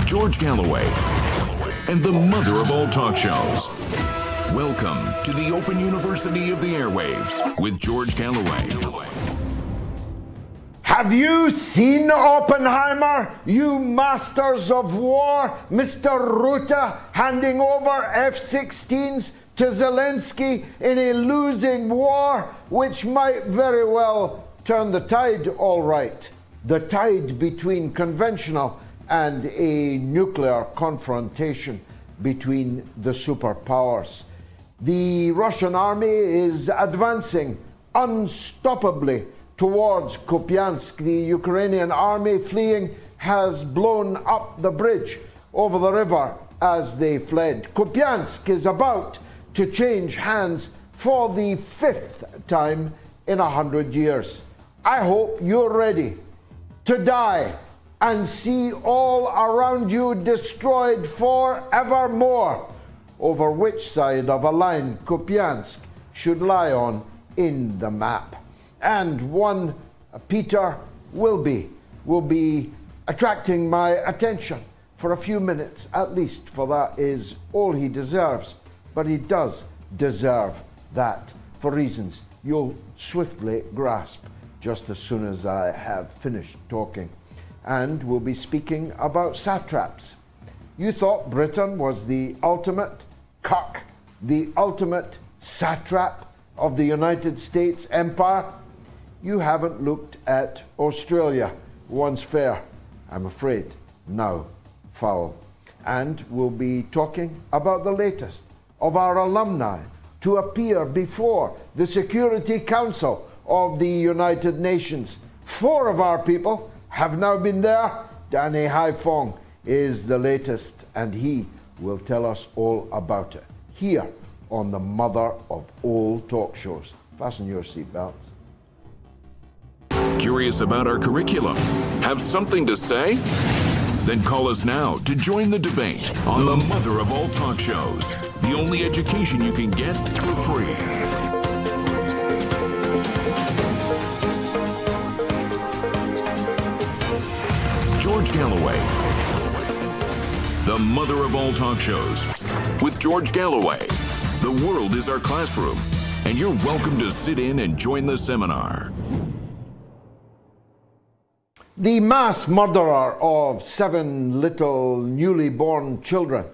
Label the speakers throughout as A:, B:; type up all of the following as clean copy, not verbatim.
A: George Galloway, and the mother of all talk shows. Welcome to the Open University of the Airwaves with George Galloway.
B: Have you seen Oppenheimer, you masters of war? Mr. Rutte handing over F-16s to Zelensky in a losing war, which might very well turn the tide all right. The tide between conventional and a nuclear confrontation between the superpowers. The Russian army is advancing unstoppably towards Kupiansk. The Ukrainian army fleeing has blown up the bridge over the river as they fled. Kupiansk is about to change hands for the 5th time in 100 years. I hope you're ready to die and see all around you destroyed forevermore. Over which side of a line Kupiansk should lie on in the map. And one PeterWilby will be attracting my attention for a few minutes at least, for that is all he deserves. But he does deserve that for reasons you'll swiftly grasp just as soon as I have finished talking. And we'll be speaking about satraps. You thought Britain was the ultimate cuck, the ultimate satrap of the United States empire. You haven't looked at Australia, once fair, I'm afraid, now foul. And we'll be talking about the latest of our alumni to appear before the Security Council of the United Nations. 4 of our people have now been there. Danny Haiphong is the latest, and he will tell us all about it here on the mother of all talk shows. Fasten your seatbelts.
A: Curious about our curriculum? Have something to say? Then call us now to join the debate on the mother of all talk shows. The only education you can get for free. George Galloway, the mother of all talk shows. With George Galloway, the world is our classroom, and you're welcome to sit in and join the seminar.
B: The mass murderer of 7 little newly born children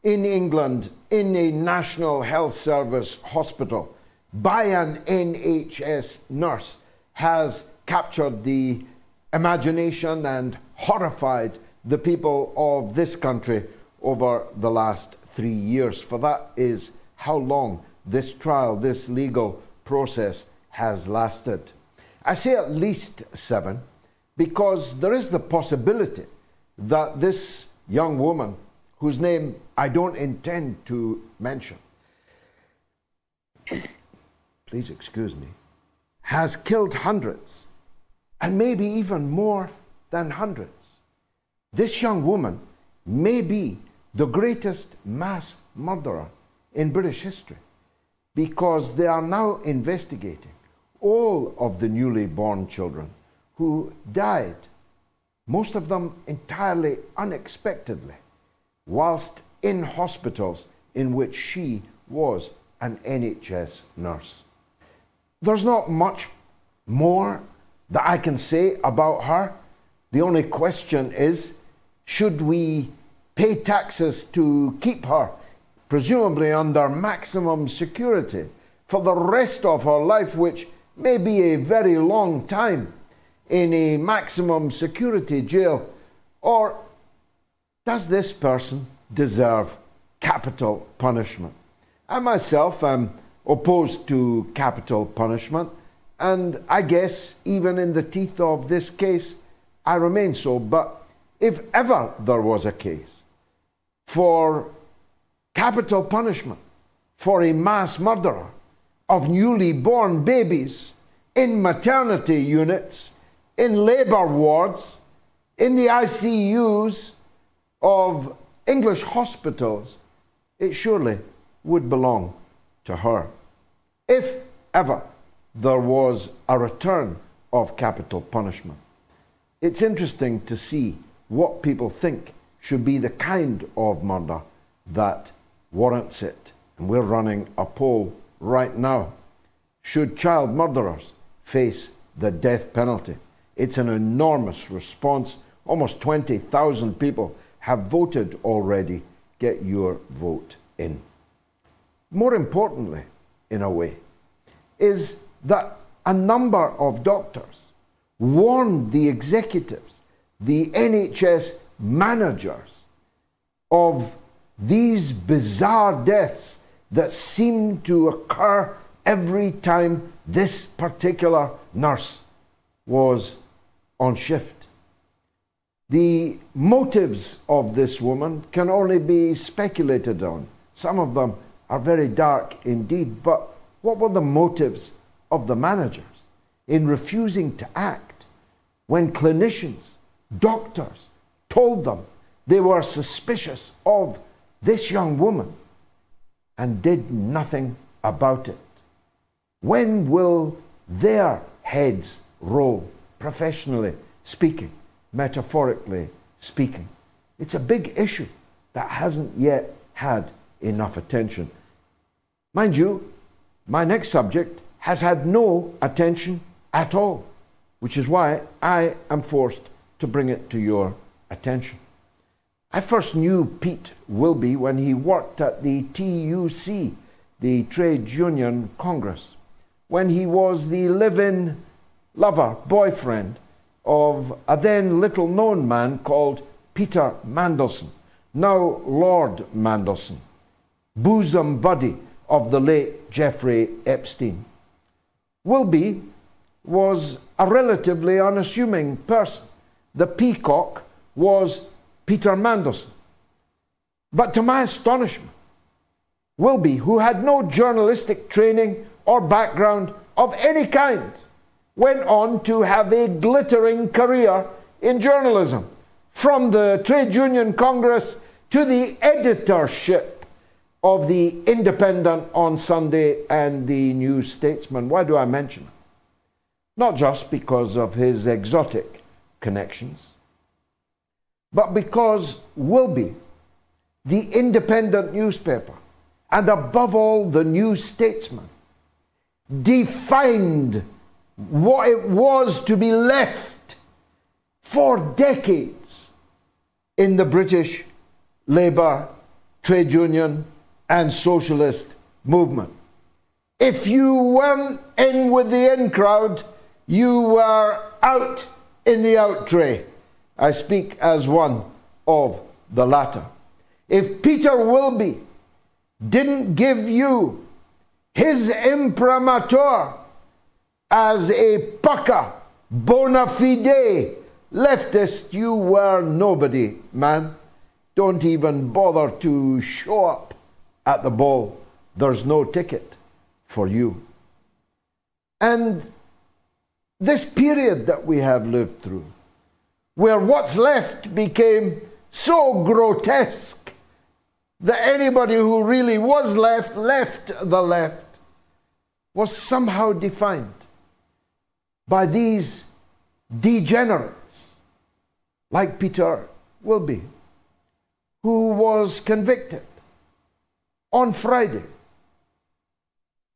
B: in England in a National Health Service hospital by an NHS nurse has captured the imagination and horrified the people of this country over the last 3 years. For that is how long this trial, this legal process has lasted. I say at least 7 because there is the possibility that this young woman, whose name I don't intend to mention, please excuse me, has killed hundreds, and maybe even more than hundreds. This young woman may be the greatest mass murderer in British history, because they are now investigating all of the newly born children who died, most of them entirely unexpectedly, whilst in hospitals in which she was an NHS nurse. There's not much more that I can say about her. The only question is, should we pay taxes to keep her, presumably under maximum security, for the rest of her life, which may be a very long time, in a maximum security jail? Or does this person deserve capital punishment? I myself am opposed to capital punishment, and I guess even in the teeth of this case, I remain so. But if ever there was a case for capital punishment for a mass murderer of newly born babies in maternity units, in labor wards, in the ICUs of English hospitals, it surely would belong to her. If ever there was a return of capital punishment. It's interesting to see what people think should be the kind of murder that warrants it. And we're running a poll right now. Should child murderers face the death penalty? It's an enormous response. Almost 20,000 people have voted already. Get your vote in. More importantly, in a way, is that a number of doctors warned the executives, the NHS managers, of these bizarre deaths that seem to occur every time this particular nurse was on shift. The motives of this woman can only be speculated on. Some of them are very dark indeed, but what were the motives of the managers in refusing to act when clinicians, doctors, told them they were suspicious of this young woman and did nothing about it? When will their heads roll, professionally speaking, metaphorically speaking? It's a big issue that hasn't yet had enough attention. Mind you, my next subject has had no attention at all, which is why I am forced to bring it to your attention. I first knew PeterWilby when he worked at the TUC, the Trade Union Congress, when he was the live-in lover, boyfriend of a then little-known man called PeterMandelson, now Lord Mandelson, bosom buddy of the late Jeffrey Epstein. Wilby was a relatively unassuming person. The peacock was PeterMandelson. But to my astonishment, Wilby, who had no journalistic training or background of any kind, went on to have a glittering career in journalism, from the Trade Union Congress to the editorship of the Independent on Sunday and the New Statesman. Why do I mention it? Not just because of his exotic connections, but because Wilby, the Independent newspaper, and above all the New Statesman, defined what it was to be left for decades in the British Labour, trade union, and socialist movement. If you weren't in with the in crowd, you were out in the out tray. I speak as one of the latter. If PeterWilby didn't give you his imprimatur as a pucka bona fide leftist, you were nobody, man. Don't even bother to show up at the ball. There's no ticket for you. And this period that we have lived through, where what's left became so grotesque that anybody who really was left the left, was somehow defined by these degenerates like PeterWilby, who was convicted on Friday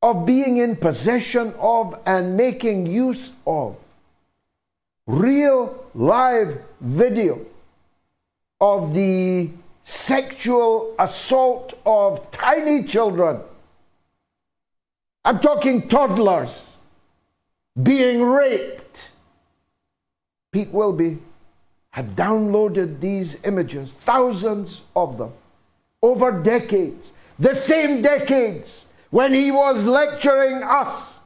B: of being in possession of and making use of real live video of the sexual assault of tiny children. I'm talking toddlers being raped. PeterWilby had downloaded these images, thousands of them, over decades. The same decades when he was lecturing us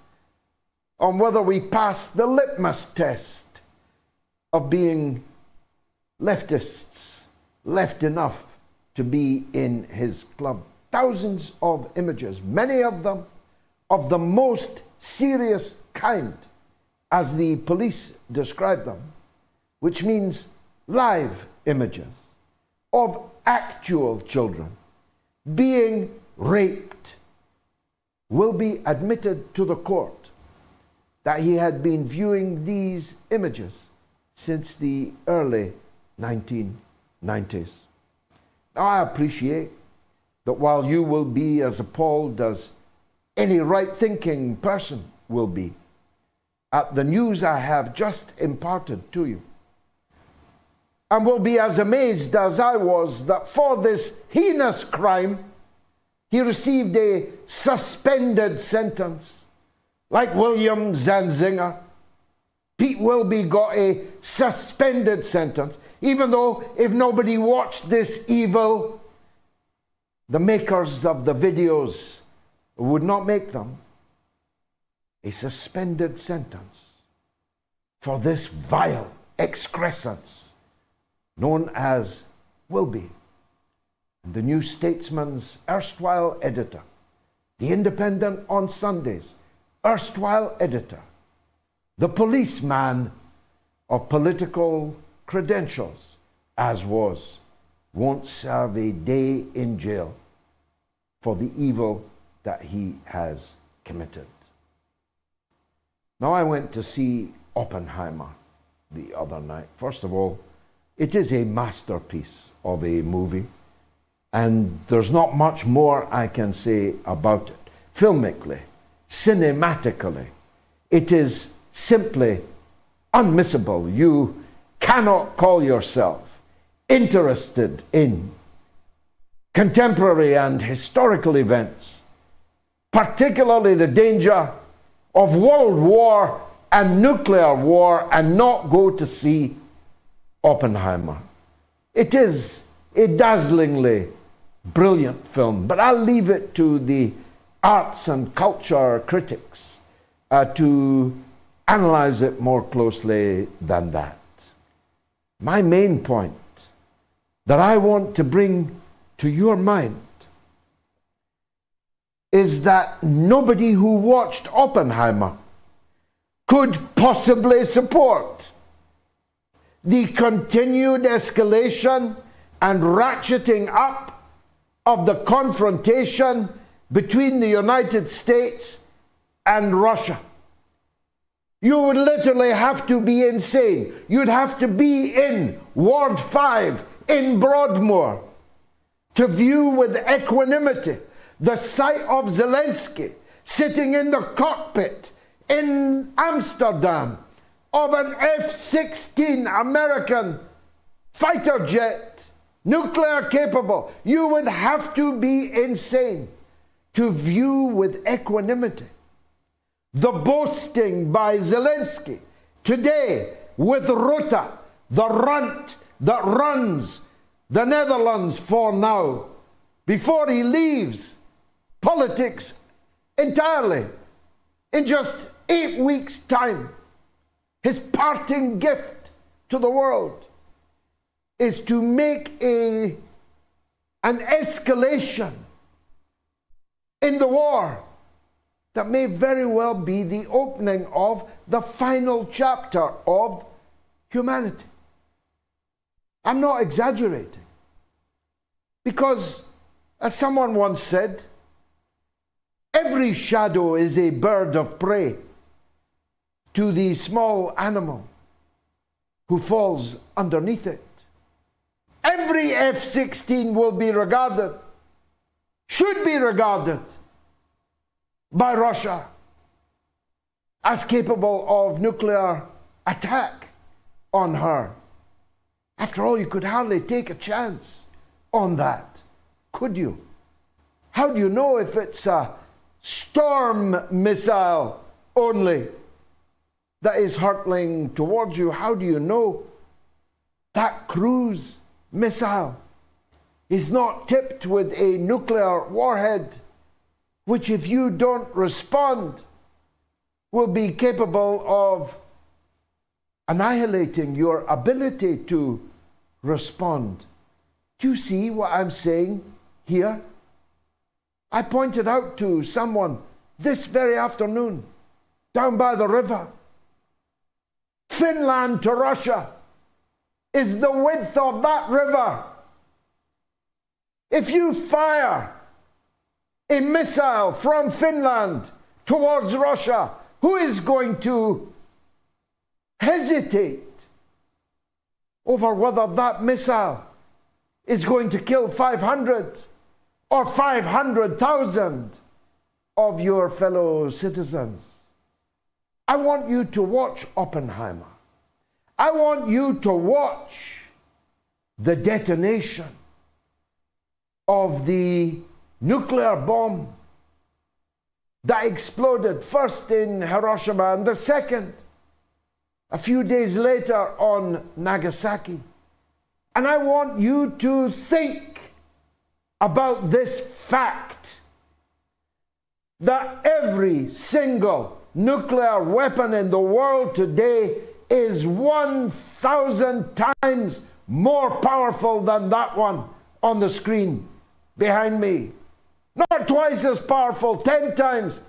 B: on whether we passed the litmus test of being leftists, left enough to be in his club. Thousands of images, many of them of the most serious kind, as the police describe them, which means live images of actual children being raped. Wilby admitted to the court that he had been viewing these images since the early 1990s. Now, I appreciate that while you will be as appalled as any right-thinking person will be at the news I have just imparted to you, and will be as amazed as I was that for this heinous crime, he received a suspended sentence. Like William Zanzinger, PeterWilby got a suspended sentence, even though if nobody watched this evil, the makers of the videos would not make them. A suspended sentence for this vile excrescence known as Wilby. The New Statesman's erstwhile editor, the Independent on Sundays, erstwhile editor, the policeman of political credentials, as was, won't serve a day in jail for the evil that he has committed. Now, I went to see Oppenheimer the other night. First of all, it is a masterpiece of a movie, and there's not much more I can say about it. Filmically, cinematically, it is simply unmissable. You cannot call yourself interested in contemporary and historical events, particularly the danger of world war and nuclear war, and not go to see Oppenheimer. It is a dazzlingly brilliant film, but I'll leave it to the arts and culture critics to analyze it more closely than that. My main point that I want to bring to your mind is that nobody who watched Oppenheimer could possibly support the continued escalation and ratcheting up of the confrontation between the United States and Russia. You would literally have to be insane. You'd have to be in Ward 5 in Broadmoor to view with equanimity the sight of Zelensky sitting in the cockpit in Amsterdam of an F-16 American fighter jet, nuclear capable. You would have to be insane to view with equanimity the boasting by Zelensky today with Rutte, the runt that runs the Netherlands for now, before he leaves politics entirely in just 8 weeks' time. His parting gift to the world is to make an escalation in the war that may very well be the opening of the final chapter of humanity. I'm not exaggerating, because, as someone once said, every shadow is a bird of prey to the small animal who falls underneath it. Every F-16 will be regarded, should be regarded by Russia as capable of nuclear attack on her. After all, you could hardly take a chance on that, could you? How do you know if it's a Storm missile only that is hurtling towards you? How do you know that cruise missile is not tipped with a nuclear warhead, which, if you don't respond, will be capable of annihilating your ability to respond? Do you see what I'm saying here? I pointed out to someone this very afternoon, down by the river, Finland to Russia is the width of that river. If you fire a missile from Finland towards Russia, who is going to hesitate over whether that missile is going to kill 500 or 500,000 of your fellow citizens. I want you to watch Oppenheimer. I want you to watch the detonation of the nuclear bomb that exploded first in Hiroshima and the second a few days later on Nagasaki. And I want you to think about this fact that every single nuclear weapon in the world today is 1,000 times more powerful than that one on the screen behind me. Not twice as powerful, 10 times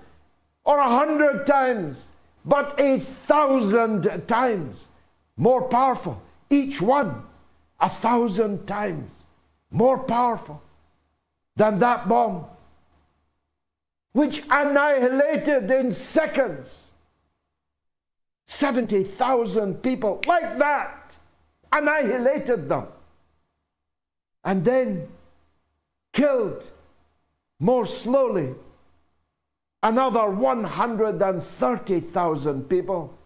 B: or 100 times, but 1,000 times more powerful. Each one 1,000 times more powerful than that bomb, which annihilated in seconds 70,000 people like that, annihilated them, and then killed more slowly another 130,000 people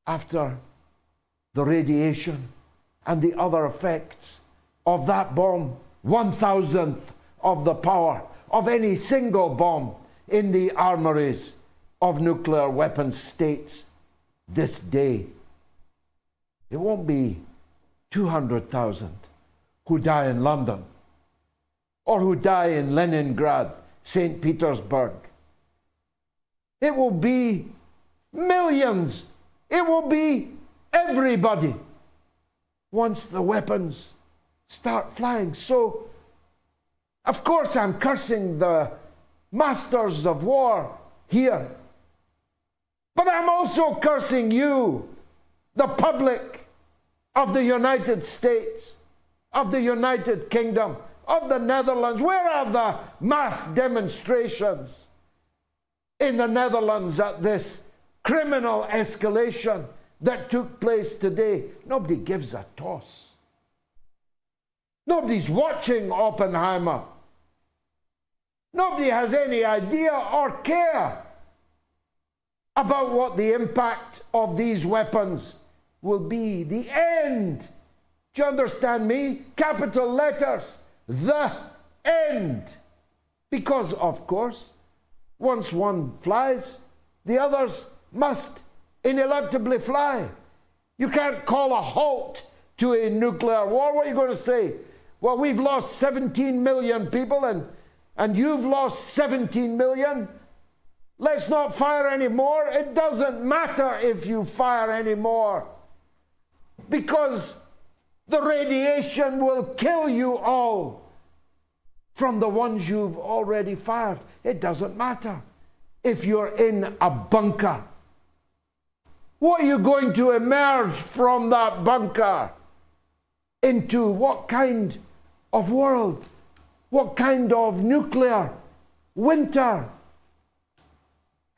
B: after the radiation and the other effects of that bomb, 1,000th of the power of any single bomb in the armories of nuclear weapon states this day. It won't be 200,000 who die in London or who die in Leningrad, St. Petersburg. It will be millions. It will be everybody once the weapons start flying. So, of course, I'm cursing the masters of war here. But I'm also cursing you, the public of the United States, of the United Kingdom, of the Netherlands. Where are the mass demonstrations in the Netherlands at this criminal escalation that took place today? Nobody gives a toss. Nobody's watching Oppenheimer. Nobody has any idea or care about what the impact of these weapons will be. The end. Do you understand me? Capital letters. The end. Because, of course, once one flies, the others must ineluctably fly. You can't call a halt to a nuclear war. What are you going to say? Well, we've lost 17 million people and you've lost 17 million. Let's not fire anymore. It doesn't matter if you fire anymore, because the radiation will kill you all from the ones you've already fired. It doesn't matter if you're in a bunker. What are you going to emerge from that bunker into? What kind of world? What kind of nuclear winter?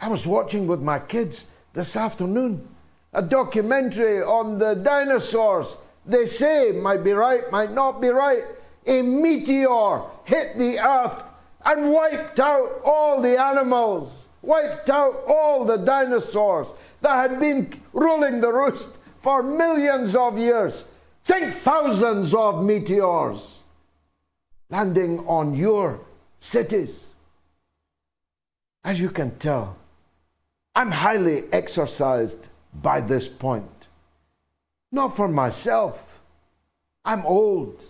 B: I was watching with my kids this afternoon a documentary on the dinosaurs. They say, might be right, might not be right, a meteor hit the earth and wiped out all the animals, wiped out all the dinosaurs that had been ruling the roost for millions of years. Think thousands of meteors landing on your cities. As you can tell, I'm highly exercised by this point. Not for myself. I'm old.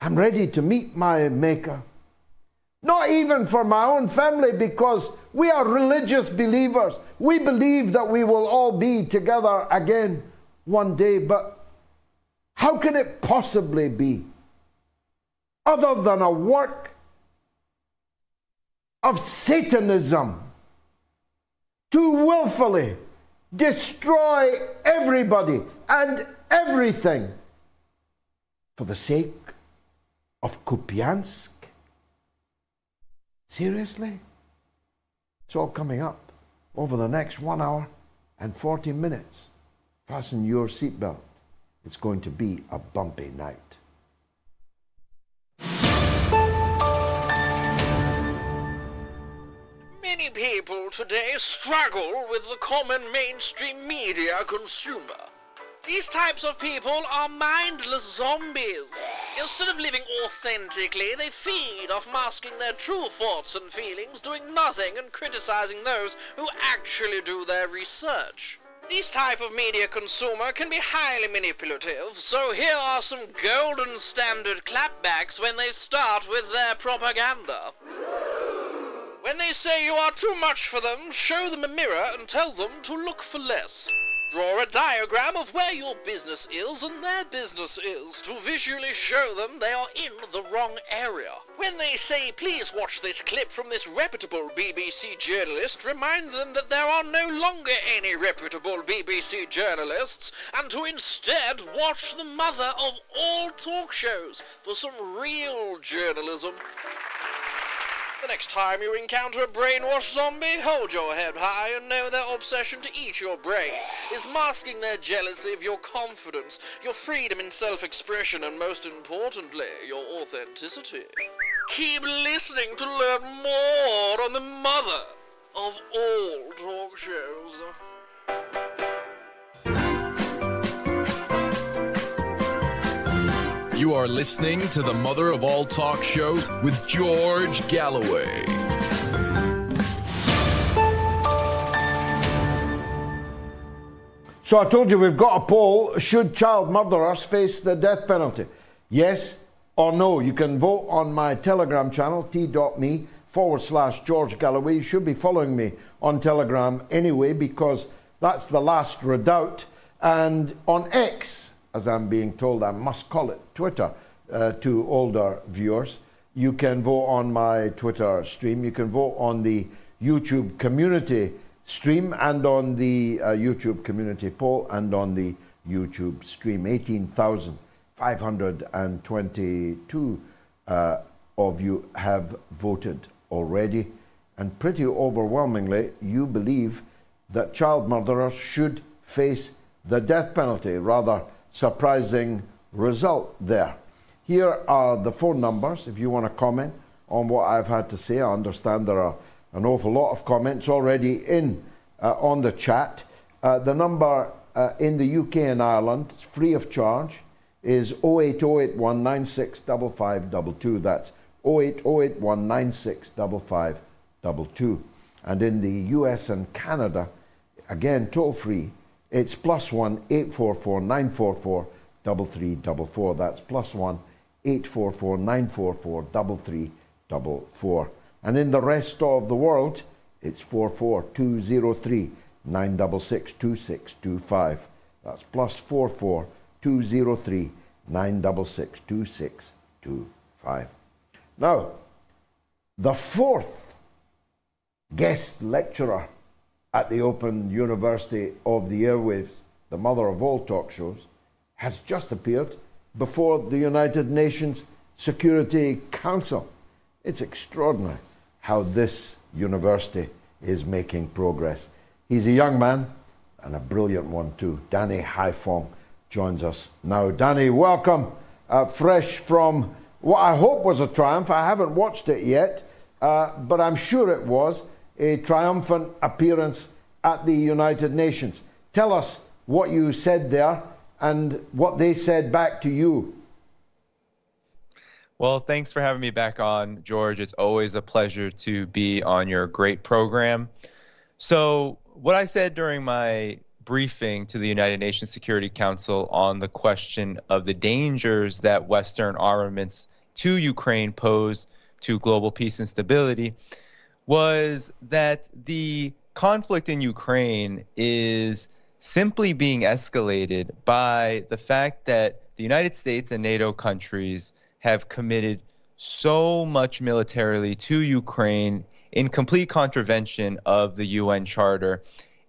B: I'm ready to meet my Maker. Not even for my own family, because we are religious believers. We believe that we will all be together again one day. But how can it possibly be other than a work of Satanism to willfully destroy everybody and everything for the sake of Kupiansk? Seriously? It's all coming up over the next 1 hour and 40 minutes. Fasten your seatbelt. It's going to be a bumpy night.
C: today struggle with the common mainstream media consumer. These types of people are mindless zombies. Instead of living authentically, they feed off masking their true thoughts and feelings, doing nothing and criticizing those who actually do their research. These type of media consumer can be highly manipulative, so here are some golden standard clapbacks when they start with their propaganda. When they say you are too much for them, show them a mirror and tell them to look for less. Draw a diagram of where your business is and their business is, to visually show them they are in the wrong area. When they say, please watch this clip from this reputable BBC journalist, remind them that there are no longer any reputable BBC journalists, and to instead watch the mother of all talk shows for some real journalism. The next time you encounter a brainwashed zombie, hold your head high and know their obsession to eat your brain is masking their jealousy of your confidence, your freedom in self-expression, and most importantly, your authenticity. Keep listening to learn more on the mother of all talk shows.
A: You are listening to the mother of all talk shows with George Galloway.
B: So I told you we've got a poll. Should child murderers face the death penalty? Yes or no? You can vote on my Telegram channel, t.me/George Galloway. You should be following me on Telegram anyway, because that's the last redoubt. And on X, as I'm being told, I must call it Twitter to older viewers. You can vote on my Twitter stream. You can vote on the YouTube community stream and on the YouTube community poll and on the YouTube stream. 18,522 of you have voted already. And pretty overwhelmingly, you believe that child murderers should face the death penalty. Rather surprising result there. Here are the phone numbers if you want to comment on what I've had to say. I understand there are an awful lot of comments already in on the chat. The number in the UK and Ireland, it's free of charge, is 08081965522. That's 08081965522. And in the US and Canada, again toll free, it's +1 844 944 3344. That's +1 844 944 3344. And in the rest of the world, it's 44203 966 2625. That's +44 203 966 2625. Now, the fourth guest lecturer at the Open University of the Airwaves, the mother of all talk shows, has just appeared before the United Nations Security Council. It's extraordinary how this university is making progress. He's a young man and a brilliant one too. Danny Haiphong joins us now. Danny, welcome, fresh from what I hope was a triumph. I haven't watched it yet, but I'm sure it was a triumphant appearance at the United Nations. Tell us what you said there and what they said back to you.
D: Well, thanks for having me back on, George. It's always a pleasure to be on your great program. So what I said during my briefing to the United Nations Security Council on the question of the dangers that Western armaments to Ukraine pose to global peace and stability was that the conflict in Ukraine is simply being escalated by the fact that the United States and NATO countries have committed so much militarily to Ukraine in complete contravention of the UN Charter,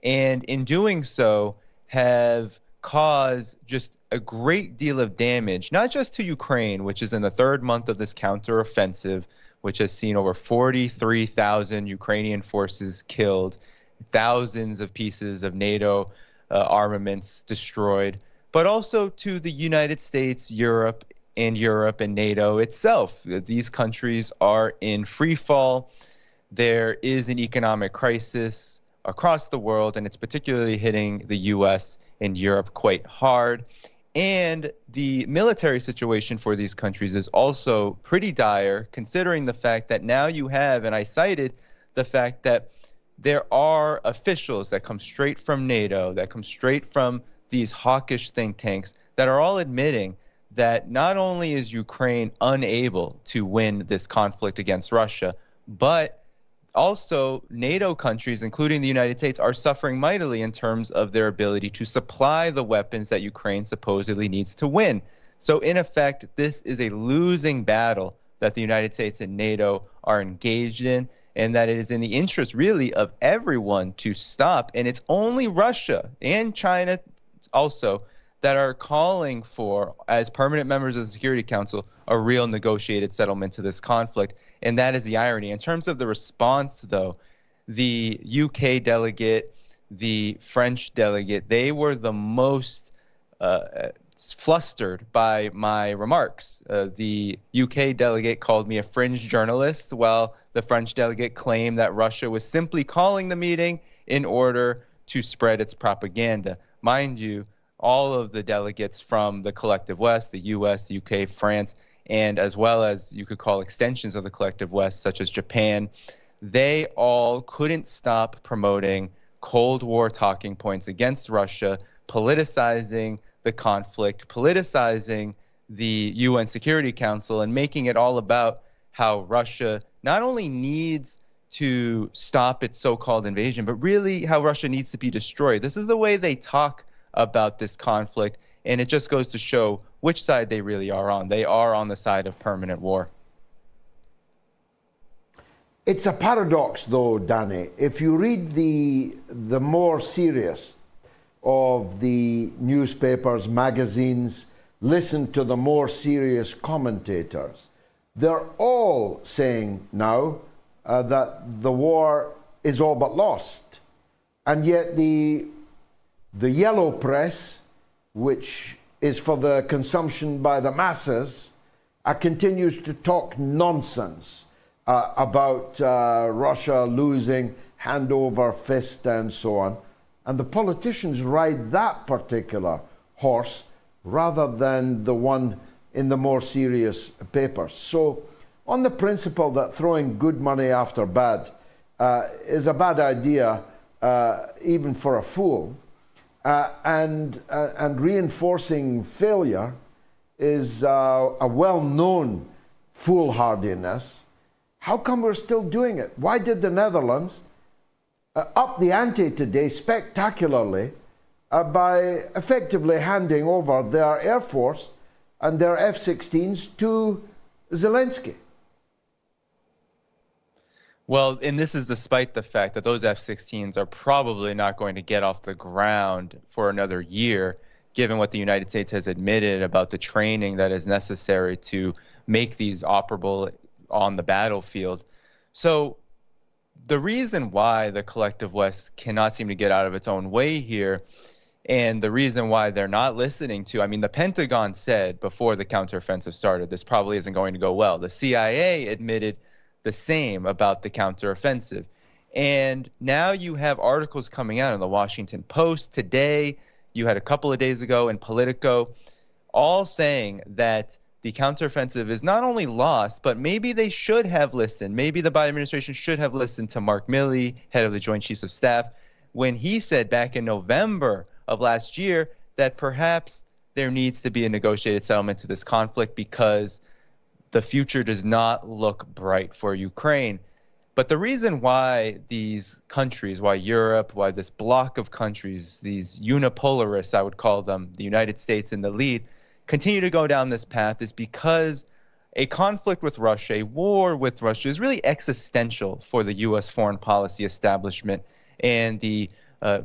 D: and in doing so have caused just a great deal of damage, not just to Ukraine, which is in the third month of this counteroffensive, which has seen over 43,000 Ukrainian forces killed, thousands of pieces of NATO armaments destroyed, but also to the United States, Europe and NATO itself. These countries are in free fall. there is an economic crisis across the world, and it's particularly hitting the U.S. and Europe quite hard. And the military situation for these countries is also pretty dire, considering the fact that now you have, and I cited the fact that there are officials that come straight from NATO, that come straight from these hawkish think tanks, that are all admitting that not only is Ukraine unable to win this conflict against Russia, but also NATO countries, including the United States, are suffering mightily in terms of their ability to supply the weapons that Ukraine supposedly needs to win. So in effect, this is a losing battle that the United States and NATO are engaged in, and that it is in the interest really of everyone to stop. And it's only Russia and China also that are calling for, as permanent members of the Security Council, a real negotiated settlement to this conflict. And that is the irony. In terms of the response, though, the UK delegate, the French delegate, they were the most flustered by my remarks. The UK delegate called me a fringe journalist, while the French delegate claimed that Russia was simply calling the meeting in order to spread its propaganda. Mind you, all of the delegates from the collective West, the US, the UK, France, and as well as you could call extensions of the collective West, such as Japan, they all couldn't stop promoting Cold War talking points against Russia, politicizing the conflict, politicizing the UN Security Council, and making it all about how Russia not only needs to stop its so-called invasion, but really how Russia needs to be destroyed. This is the way they talk about this conflict, and it just goes to show which side they really are on. They are on the side of permanent war.
B: It's a paradox, though, Danny. If you read the more serious of the newspapers, magazines, listen to the more serious commentators, they're all saying now that the war is all but lost. And yet the yellow press, which is for the consumption by the masses, continues to talk nonsense about Russia losing hand over fist and so on. And the politicians ride that particular horse rather than the one in the more serious papers. So on the principle that throwing good money after bad is a bad idea, even for a fool, and reinforcing failure is a well-known foolhardiness, how come we're still doing it? Why did the Netherlands up the ante today spectacularly by effectively handing over their Air Force and their F-16s to Zelensky?
D: Well, and this is despite the fact that those F-16s are probably not going to get off the ground for another year, given what the United States has admitted about the training that is necessary to make these operable on the battlefield. So the reason why the collective West cannot seem to get out of its own way here, and the reason why they're not listening to, I mean, the Pentagon said before the counteroffensive started, this probably isn't going to go well. The CIA admitted the same about the counteroffensive. And now you have articles coming out in the Washington Post today. You had a couple of days ago in Politico, all saying that the counteroffensive is not only lost, but maybe they should have listened. Maybe the Biden administration should have listened to Mark Milley, head of the Joint Chiefs of Staff, when he said back in November of last year that perhaps there needs to be a negotiated settlement to this conflict because the future does not look bright for Ukraine. But the reason why these countries, why Europe, why this bloc of countries, these unipolarists, I would call them, the United States in the lead, continue to go down this path is because a conflict with Russia, a war with Russia, is really existential for the U.S. foreign policy establishment and the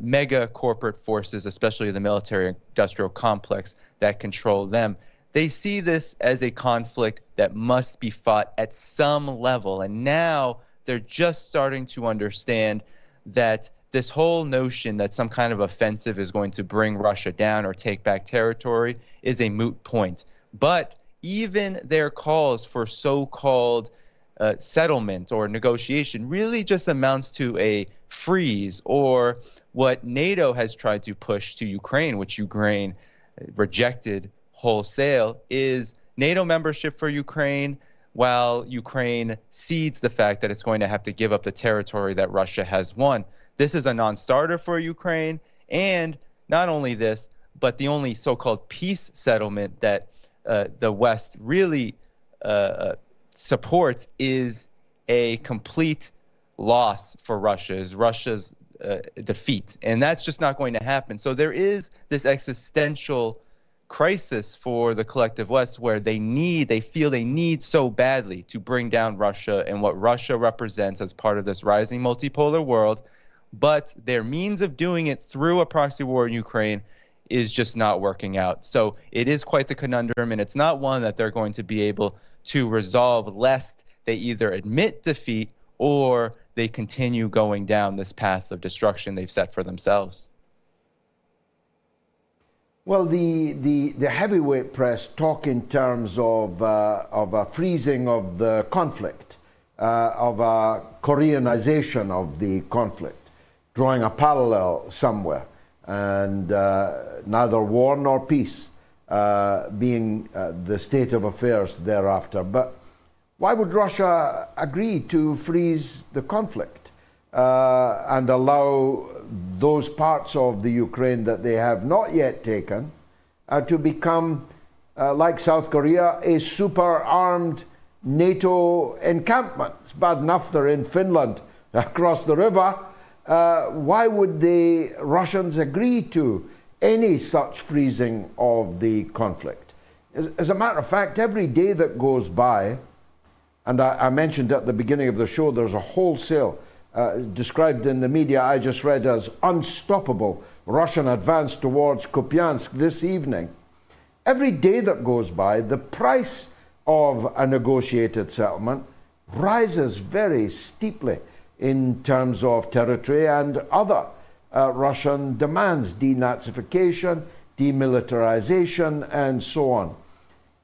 D: mega corporate forces, especially the military-industrial complex that control them. They see this as a conflict that must be fought at some level. And now they're just starting to understand that this whole notion that some kind of offensive is going to bring Russia down or take back territory is a moot point. But even their calls for so-called settlement or negotiation really just amounts to a freeze, or what NATO has tried to push to Ukraine, which Ukraine rejected wholesale, is NATO membership for Ukraine, while Ukraine cedes the fact that it's going to have to give up the territory that Russia has won. This is a non-starter for Ukraine, and not only this, but the only so-called peace settlement that the West really supports is a complete loss for Russia, is Russia's defeat. And that's just not going to happen. So there is this existential crisis for the collective West where they feel they need so badly to bring down Russia and what Russia represents as part of this rising multipolar world. But their means of doing it through a proxy war in Ukraine is just not working out. So it is quite the conundrum, and it's not one that they're going to be able to resolve lest they either admit defeat or they continue going down this path of destruction they've set for themselves.
B: Well, the heavyweight press talk in terms of a freezing of the conflict, of a Koreanization of the conflict, drawing a parallel somewhere, and neither war nor peace being the state of affairs thereafter. But why would Russia agree to freeze the conflict and allow those parts of the Ukraine that they have not yet taken to become, like South Korea, a super-armed NATO encampment? It's bad enough they're in Finland across the river. Why would the Russians agree to any such freezing of the conflict? As a matter of fact, every day that goes by, and I mentioned at the beginning of the show, there's a wholesale, described in the media I just read as unstoppable Russian advance towards Kupiansk this evening. Every day that goes by, the price of a negotiated settlement rises very steeply in terms of territory and other Russian demands, denazification, demilitarization, and so on.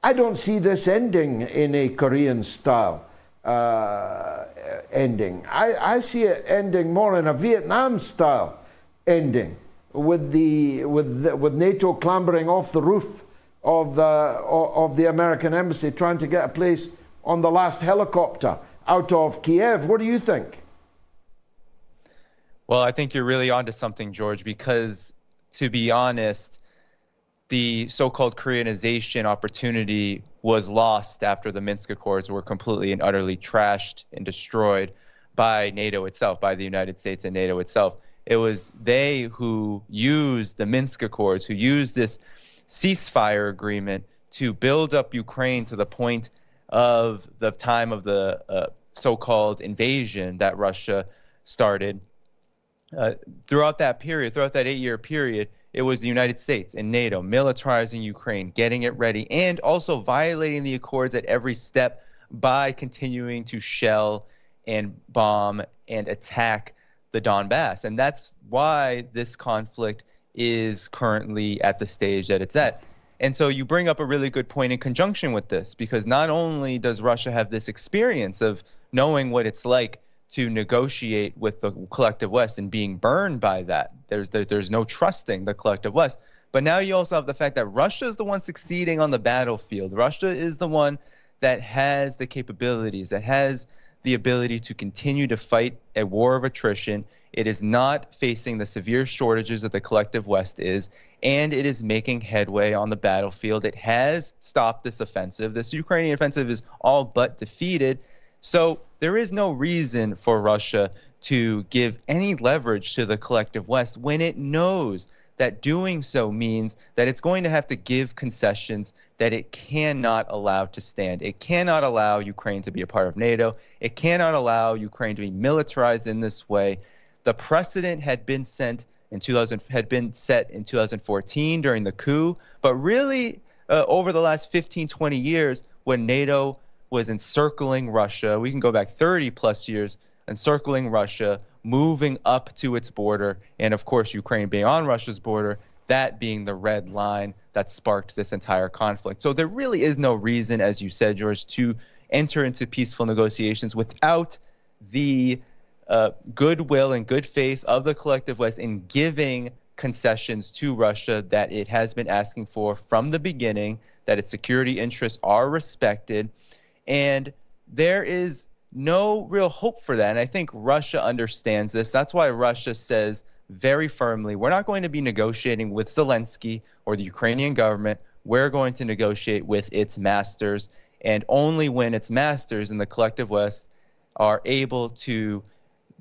B: I don't see this ending in a Korean-style ending. I see it ending more in a Vietnam-style ending, with NATO clambering off the roof of the American embassy, trying to get a place on the last helicopter out of Kiev. What do you think?
D: Well, I think you're really onto something, George, because to be honest, the so-called Koreanization opportunity was lost after the Minsk Accords were completely and utterly trashed and destroyed by NATO itself, by the United States and NATO itself. It was they who used the Minsk Accords, who used this ceasefire agreement to build up Ukraine to the point of the time of the so-called invasion that Russia started. Throughout that period, throughout that 8-year period, it was the United States and NATO militarizing Ukraine, getting it ready, and also violating the accords at every step by continuing to shell and bomb and attack the Donbass. And that's why this conflict is currently at the stage that it's at. And so you bring up a really good point in conjunction with this, because not only does Russia have this experience of knowing what it's like to negotiate with the collective West and being burned by that. There's no trusting the collective West. But now you also have the fact that Russia is the one succeeding on the battlefield. Russia is the one that has the capabilities, that has the ability to continue to fight a war of attrition. It is not facing the severe shortages that the collective West is, and it is making headway on the battlefield. It has stopped this offensive. This Ukrainian offensive is all but defeated. So there is no reason for Russia to give any leverage to the collective West when it knows that doing so means that it's going to have to give concessions that it cannot allow to stand. It cannot allow Ukraine to be a part of NATO. It cannot allow Ukraine to be militarized in this way. The precedent had been set in 2014 during the coup, but really over the last 15, 20 years when NATO was encircling Russia. We can go back 30 plus years, encircling Russia, moving up to its border, and of course Ukraine being on Russia's border, that being the red line that sparked this entire conflict. So there really is no reason, as you said, George, to enter into peaceful negotiations without the goodwill and good faith of the collective West in giving concessions to Russia that it has been asking for from the beginning, that its security interests are respected. And there is no real hope for that. And I think Russia understands this. That's why Russia says very firmly, we're not going to be negotiating with Zelensky or the Ukrainian government. We're going to negotiate with its masters. And only when its masters in the collective West are able to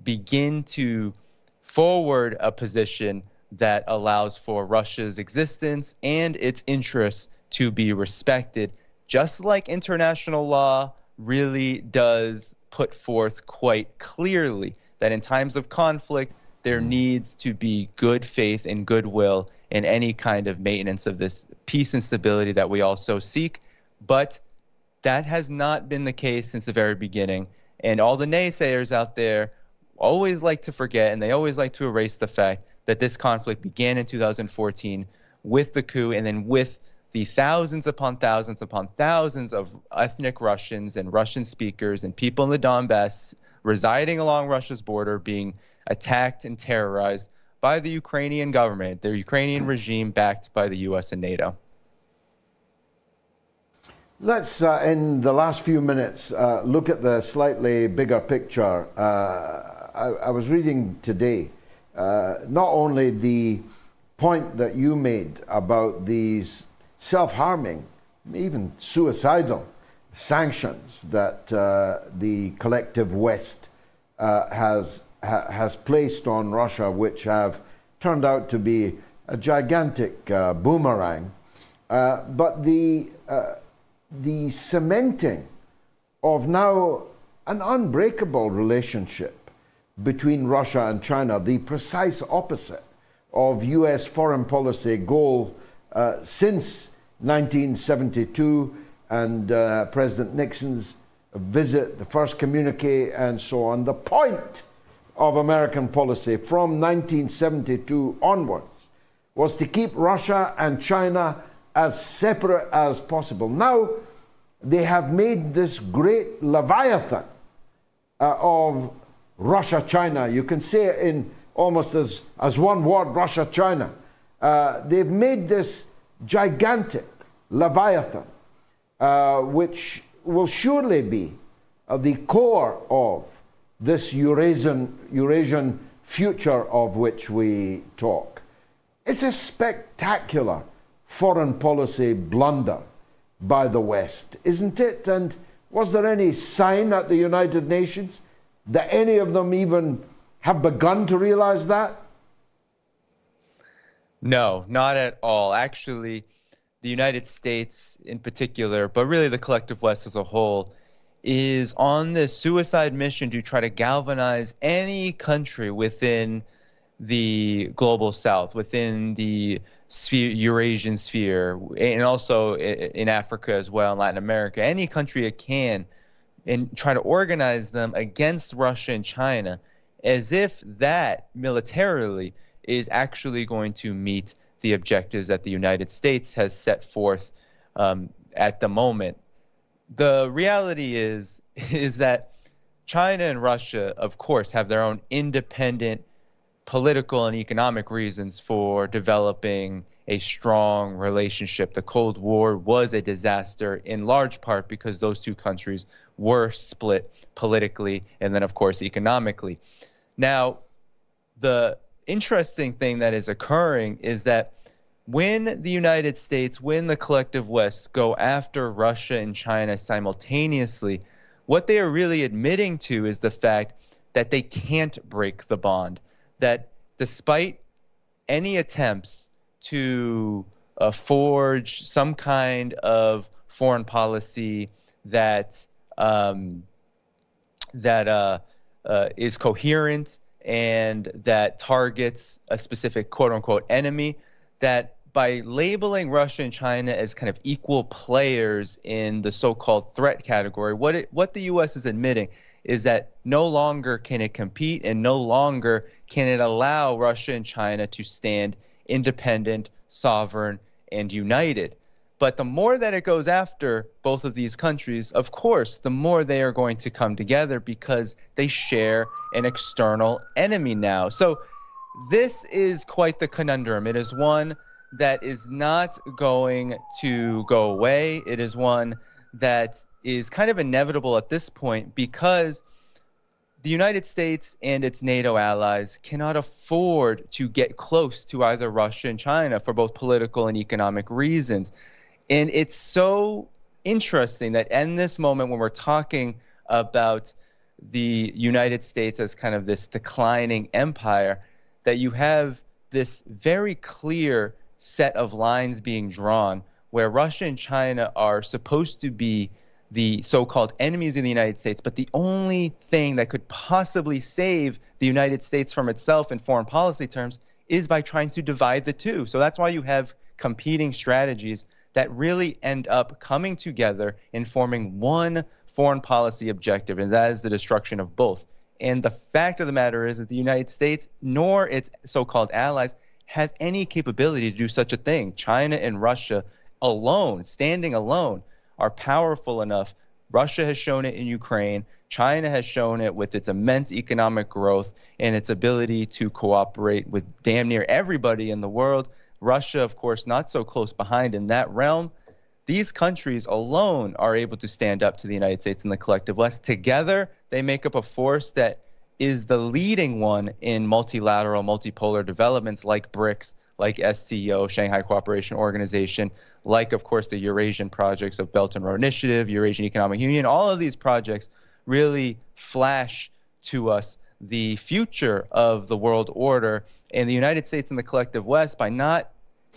D: begin to forward a position that allows for Russia's existence and its interests to be respected, just like international law really does put forth quite clearly that in times of conflict, there needs to be good faith and goodwill in any kind of maintenance of this peace and stability that we also seek. But that has not been the case since the very beginning. And all the naysayers out there always like to forget, and they always like to erase the fact that this conflict began in 2014 with the coup, and then with the thousands upon thousands of ethnic Russians and Russian speakers and people in the Donbass residing along Russia's border being attacked and terrorized by the Ukrainian government, the Ukrainian regime backed by the US and NATO.
B: Let's, in the last few minutes, look at the slightly bigger picture. I was reading today not only the point that you made about these self-harming, even suicidal sanctions that the collective West has placed on Russia, which have turned out to be a gigantic boomerang, but the cementing of now an unbreakable relationship between Russia and China, the precise opposite of US foreign policy goal since 1972 and President Nixon's visit, the first communique, and so on. The point of American policy from 1972 onwards was to keep Russia and China as separate as possible. Now they have made this great leviathan of Russia-China. You can say it in almost as one word, Russia-China. They've made this gigantic leviathan, which will surely be the core of this Eurasian future of which we talk. It's a spectacular foreign policy blunder by the West, isn't it? And was there any sign at the United Nations that any of them even have begun to realize that?
D: No, not at all. Actually, the United States in particular, but really the collective West as a whole, is on this suicide mission to try to galvanize any country within the global South, within the sphere, Eurasian sphere, and also in Africa as well, in Latin America, any country it can, and try to organize them against Russia and China, as if that militarily is actually going to meet the objectives that the United States has set forth at the moment. The reality is that China and Russia, of course, have their own independent political and economic reasons for developing a strong relationship. The Cold War was a disaster in large part because those two countries were split politically and then, of course, economically. Now, the interesting thing that is occurring is that when the United States, when the collective West go after Russia and China simultaneously, what they are really admitting to is the fact that they can't break the bond, that despite any attempts to forge some kind of foreign policy that is coherent and that targets a specific quote-unquote enemy, that by labeling Russia and China as kind of equal players in the so-called threat category, what the U.S. is admitting is that no longer can it compete and no longer can it allow Russia and China to stand independent, sovereign, and united. But the more that it goes after both of these countries, of course, the more they are going to come together because they share an external enemy now. So this is quite the conundrum. It is one that is not going to go away. It is one that is kind of inevitable at this point because the United States and its NATO allies cannot afford to get close to either Russia and China for both political and economic reasons. And it's so interesting that in this moment when we're talking about the United States as kind of this declining empire, that you have this very clear set of lines being drawn where Russia and China are supposed to be the so-called enemies of the United States, but the only thing that could possibly save the United States from itself in foreign policy terms is by trying to divide the two. So that's why you have competing strategies that really end up coming together and forming one foreign policy objective, and that is the destruction of both. And the fact of the matter is that the United States nor its so-called allies have any capability to do such a thing. China and Russia alone, standing alone, are powerful enough. Russia has shown it in Ukraine. China has shown it with its immense economic growth and its ability to cooperate with damn near everybody in the world. Russia, of course, not so close behind in that realm. These countries alone are able to stand up to the United States and the collective West. Together, they make up a force that is the leading one in multilateral, multipolar developments like BRICS, like SCO, Shanghai Cooperation Organization, like, of course, the Eurasian projects of Belt and Road Initiative, Eurasian Economic Union. All of these projects really flash to us the future of the world order. And the United States and the collective West, by not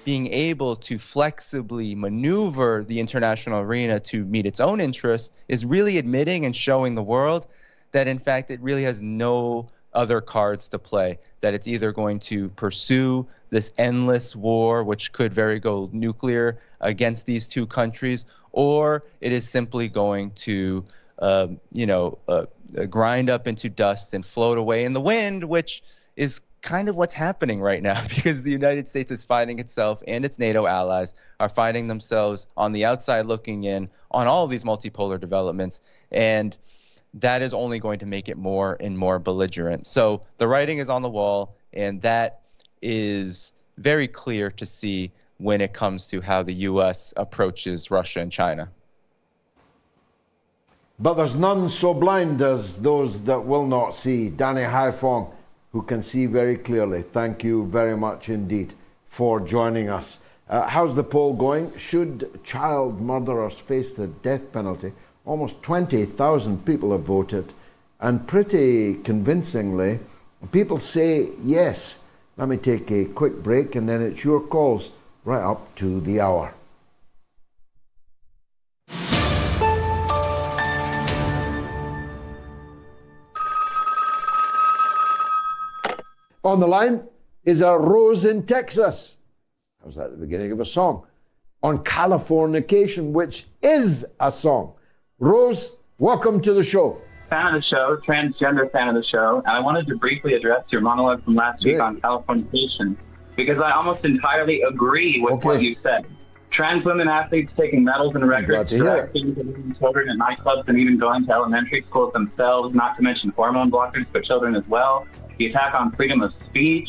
D: being able to flexibly maneuver the international arena to meet its own interests, is really admitting and showing the world that, in fact, it really has no other cards to play, that it's either going to pursue this endless war, which could very go nuclear against these two countries, or it is simply going to, grind up into dust and float away in the wind, which is kind of what's happening right now because the United States is finding itself and its NATO allies are finding themselves on the outside looking in on all of these multipolar developments. And that is only going to make it more and more belligerent. So the writing is on the wall, and that is very clear to see when it comes to how the U.S. approaches Russia and China.
B: But there's none so blind as those that will not see. Danny Haiphong, who can see very clearly. Thank you very much indeed for joining us. How's the poll going? Should child murderers face the death penalty? Almost 20,000 people have voted, and pretty convincingly, people say yes. Let me take a quick break, and then it's your calls right up to the hour. On the line is a Rose in Texas. How's that at the beginning of a song? On Californication, which is a song. Rose, welcome to the show.
E: Fan of the show, transgender fan of the show, and I wanted to briefly address your monologue from last week on Californication, because I almost entirely agree with what you said. Trans women athletes taking medals and records, directing children at nightclubs and even going to elementary schools themselves, not to mention hormone blockers for children as well. The attack on freedom of speech,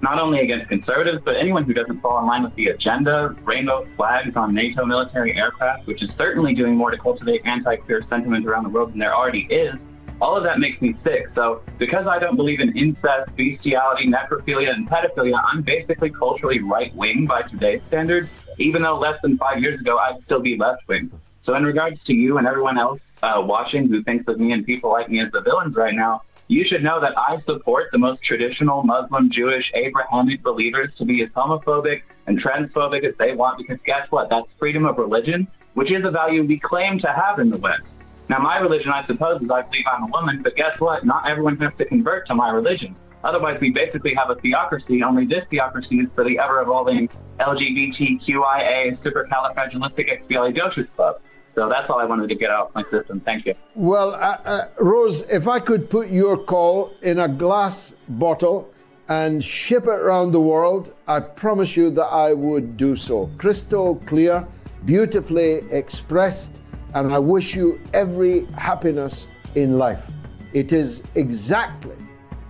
E: not only against conservatives, but anyone who doesn't fall in line with the agenda, rainbow flags on NATO military aircraft, which is certainly doing more to cultivate anti-queer sentiment around the world than there already is. All of that makes me sick. So because I don't believe in incest, bestiality, necrophilia, and pedophilia, I'm basically culturally right-wing by today's standards, even though less than 5 years ago, I'd still be left-wing. So in regards to you and everyone else watching who thinks of me and people like me as the villains right now, you should know that I support the most traditional Muslim, Jewish, Abrahamic believers to be as homophobic and transphobic as they want, because guess what? That's freedom of religion, which is a value we claim to have in the West. Now, my religion, I suppose, is I believe I'm a woman, but guess what? Not everyone has to convert to my religion. Otherwise, we basically have a theocracy, only this theocracy is for the ever-evolving LGBTQIA supercalifragilisticexpialidocious club. So that's all I wanted to get out of my system. Thank you.
B: Well, Rose, if I could put your call in a glass bottle and ship it around the world, I promise you that I would do so. Crystal clear beautifully expressed, and I wish you every happiness in life. It is exactly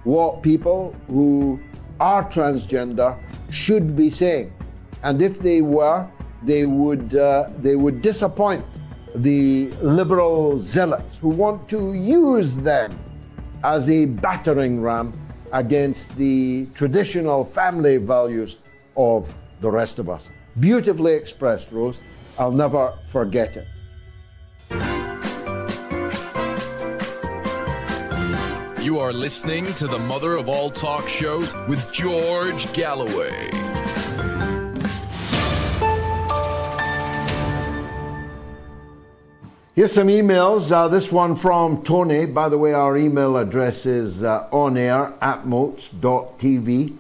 B: what people who are transgender should be saying. And if they were, they would disappoint the liberal zealots who want to use them as a battering ram against the traditional family values of the rest of us. Beautifully expressed, Rose. I'll never forget it.
A: You are listening to the mother of all talk shows with George Galloway.
B: Here's some emails. This one from Tony. By the way, our email address is onair@moats.tv.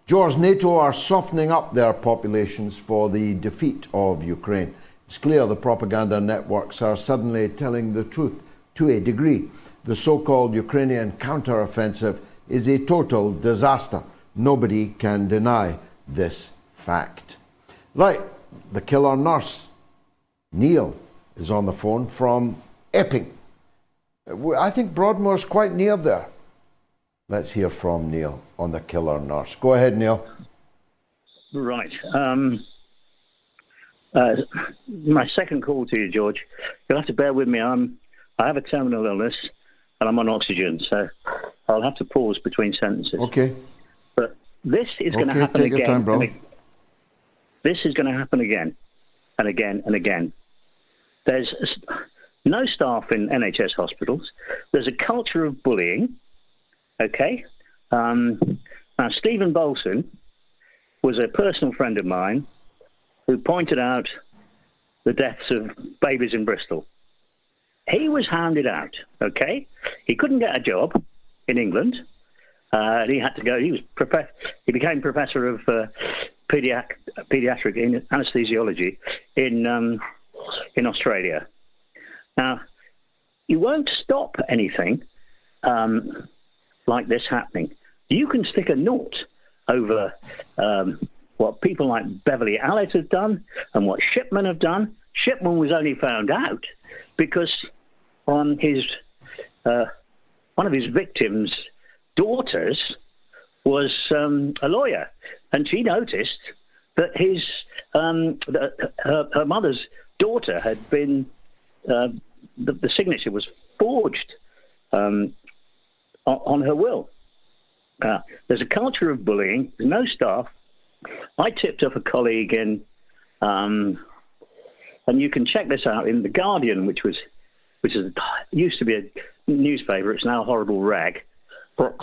B: George, NATO are softening up their populations for the defeat of Ukraine. It's clear the propaganda networks are suddenly telling the truth to a degree. The so-called Ukrainian counter-offensive is a total disaster. Nobody can deny this fact. Right, the killer nurse, Neil, is on the phone from Epping. I think Broadmoor's quite near there. Let's hear from Neil on the killer nurse. Go ahead, Neil.
F: Right. My second call to you, George. You'll have to bear with me. I have a terminal illness and I'm on oxygen, so I'll have to pause between sentences.
B: Okay.
F: But this is going to happen
B: take
F: again.
B: Your time, brother.
F: This is going to happen again and again and again. There's no staff in NHS hospitals. There's a culture of bullying. Okay. Now, Stephen Bolson was a personal friend of mine who pointed out the deaths of babies in Bristol. He was hounded out. Okay. He couldn't get a job in England. He had to go. He became professor of pediatric anesthesiology in Australia. Now, you won't stop anything like this happening. You can stick a naught over what people like Beverly Allett have done and what Shipman have done. Shipman was only found out because one of his victims' daughters was a lawyer, and she noticed that her mother's daughter had been the signature was forged on her will. There's a culture of bullying. There's no staff. I tipped up a colleague in, and you can check this out in The Guardian, which used to be a newspaper. It's now a horrible rag. But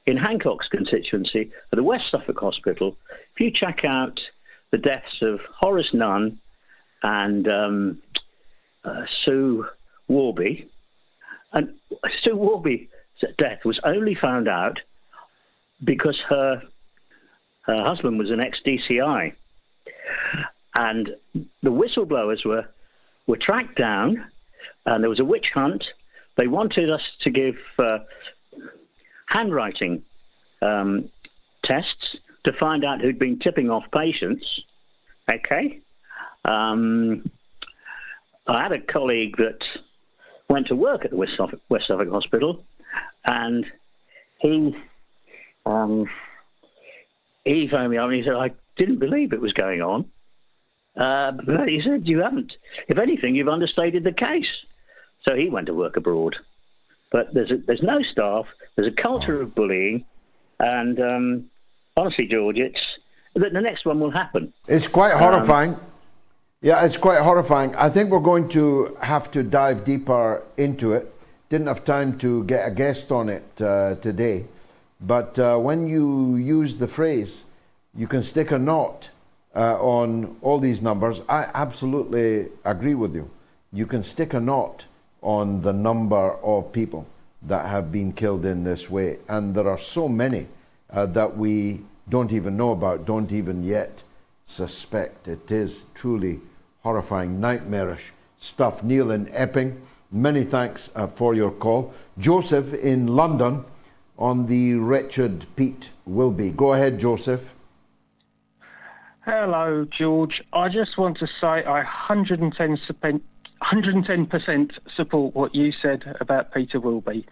F: in Hancock's constituency, at the West Suffolk Hospital, if you check out the deaths of Horace Nunn and Sue Warby, and Sue Warby's death was only found out because her husband was an ex-DCI. And the whistleblowers were tracked down, and there was a witch hunt. They wanted us to give handwriting tests to find out who'd been tipping off patients. Okay. I had a colleague that went to work at the West Suffolk Hospital, and he phoned me up and he said, I didn't believe it was going on. But he said, you haven't. If anything, you've understated the case. So he went to work abroad. But there's no staff. There's a culture of bullying. And honestly, George, the next one will happen.
B: It's quite horrifying. Yeah, it's quite horrifying. I think we're going to have to dive deeper into it. Didn't have time to get a guest on it today. But when you use the phrase, you can stick a knot on all these numbers, I absolutely agree with you. You can stick a knot on the number of people that have been killed in this way. And there are so many that we don't even know about, don't even yet suspect. It is truly horrifying, nightmarish stuff. Neil in Epping, many thanks for your call. Joseph in London on the wretched PeterWilby. Go ahead, Joseph.
G: Hello, George. I just want to say I 110% support what you said about PeterWilby.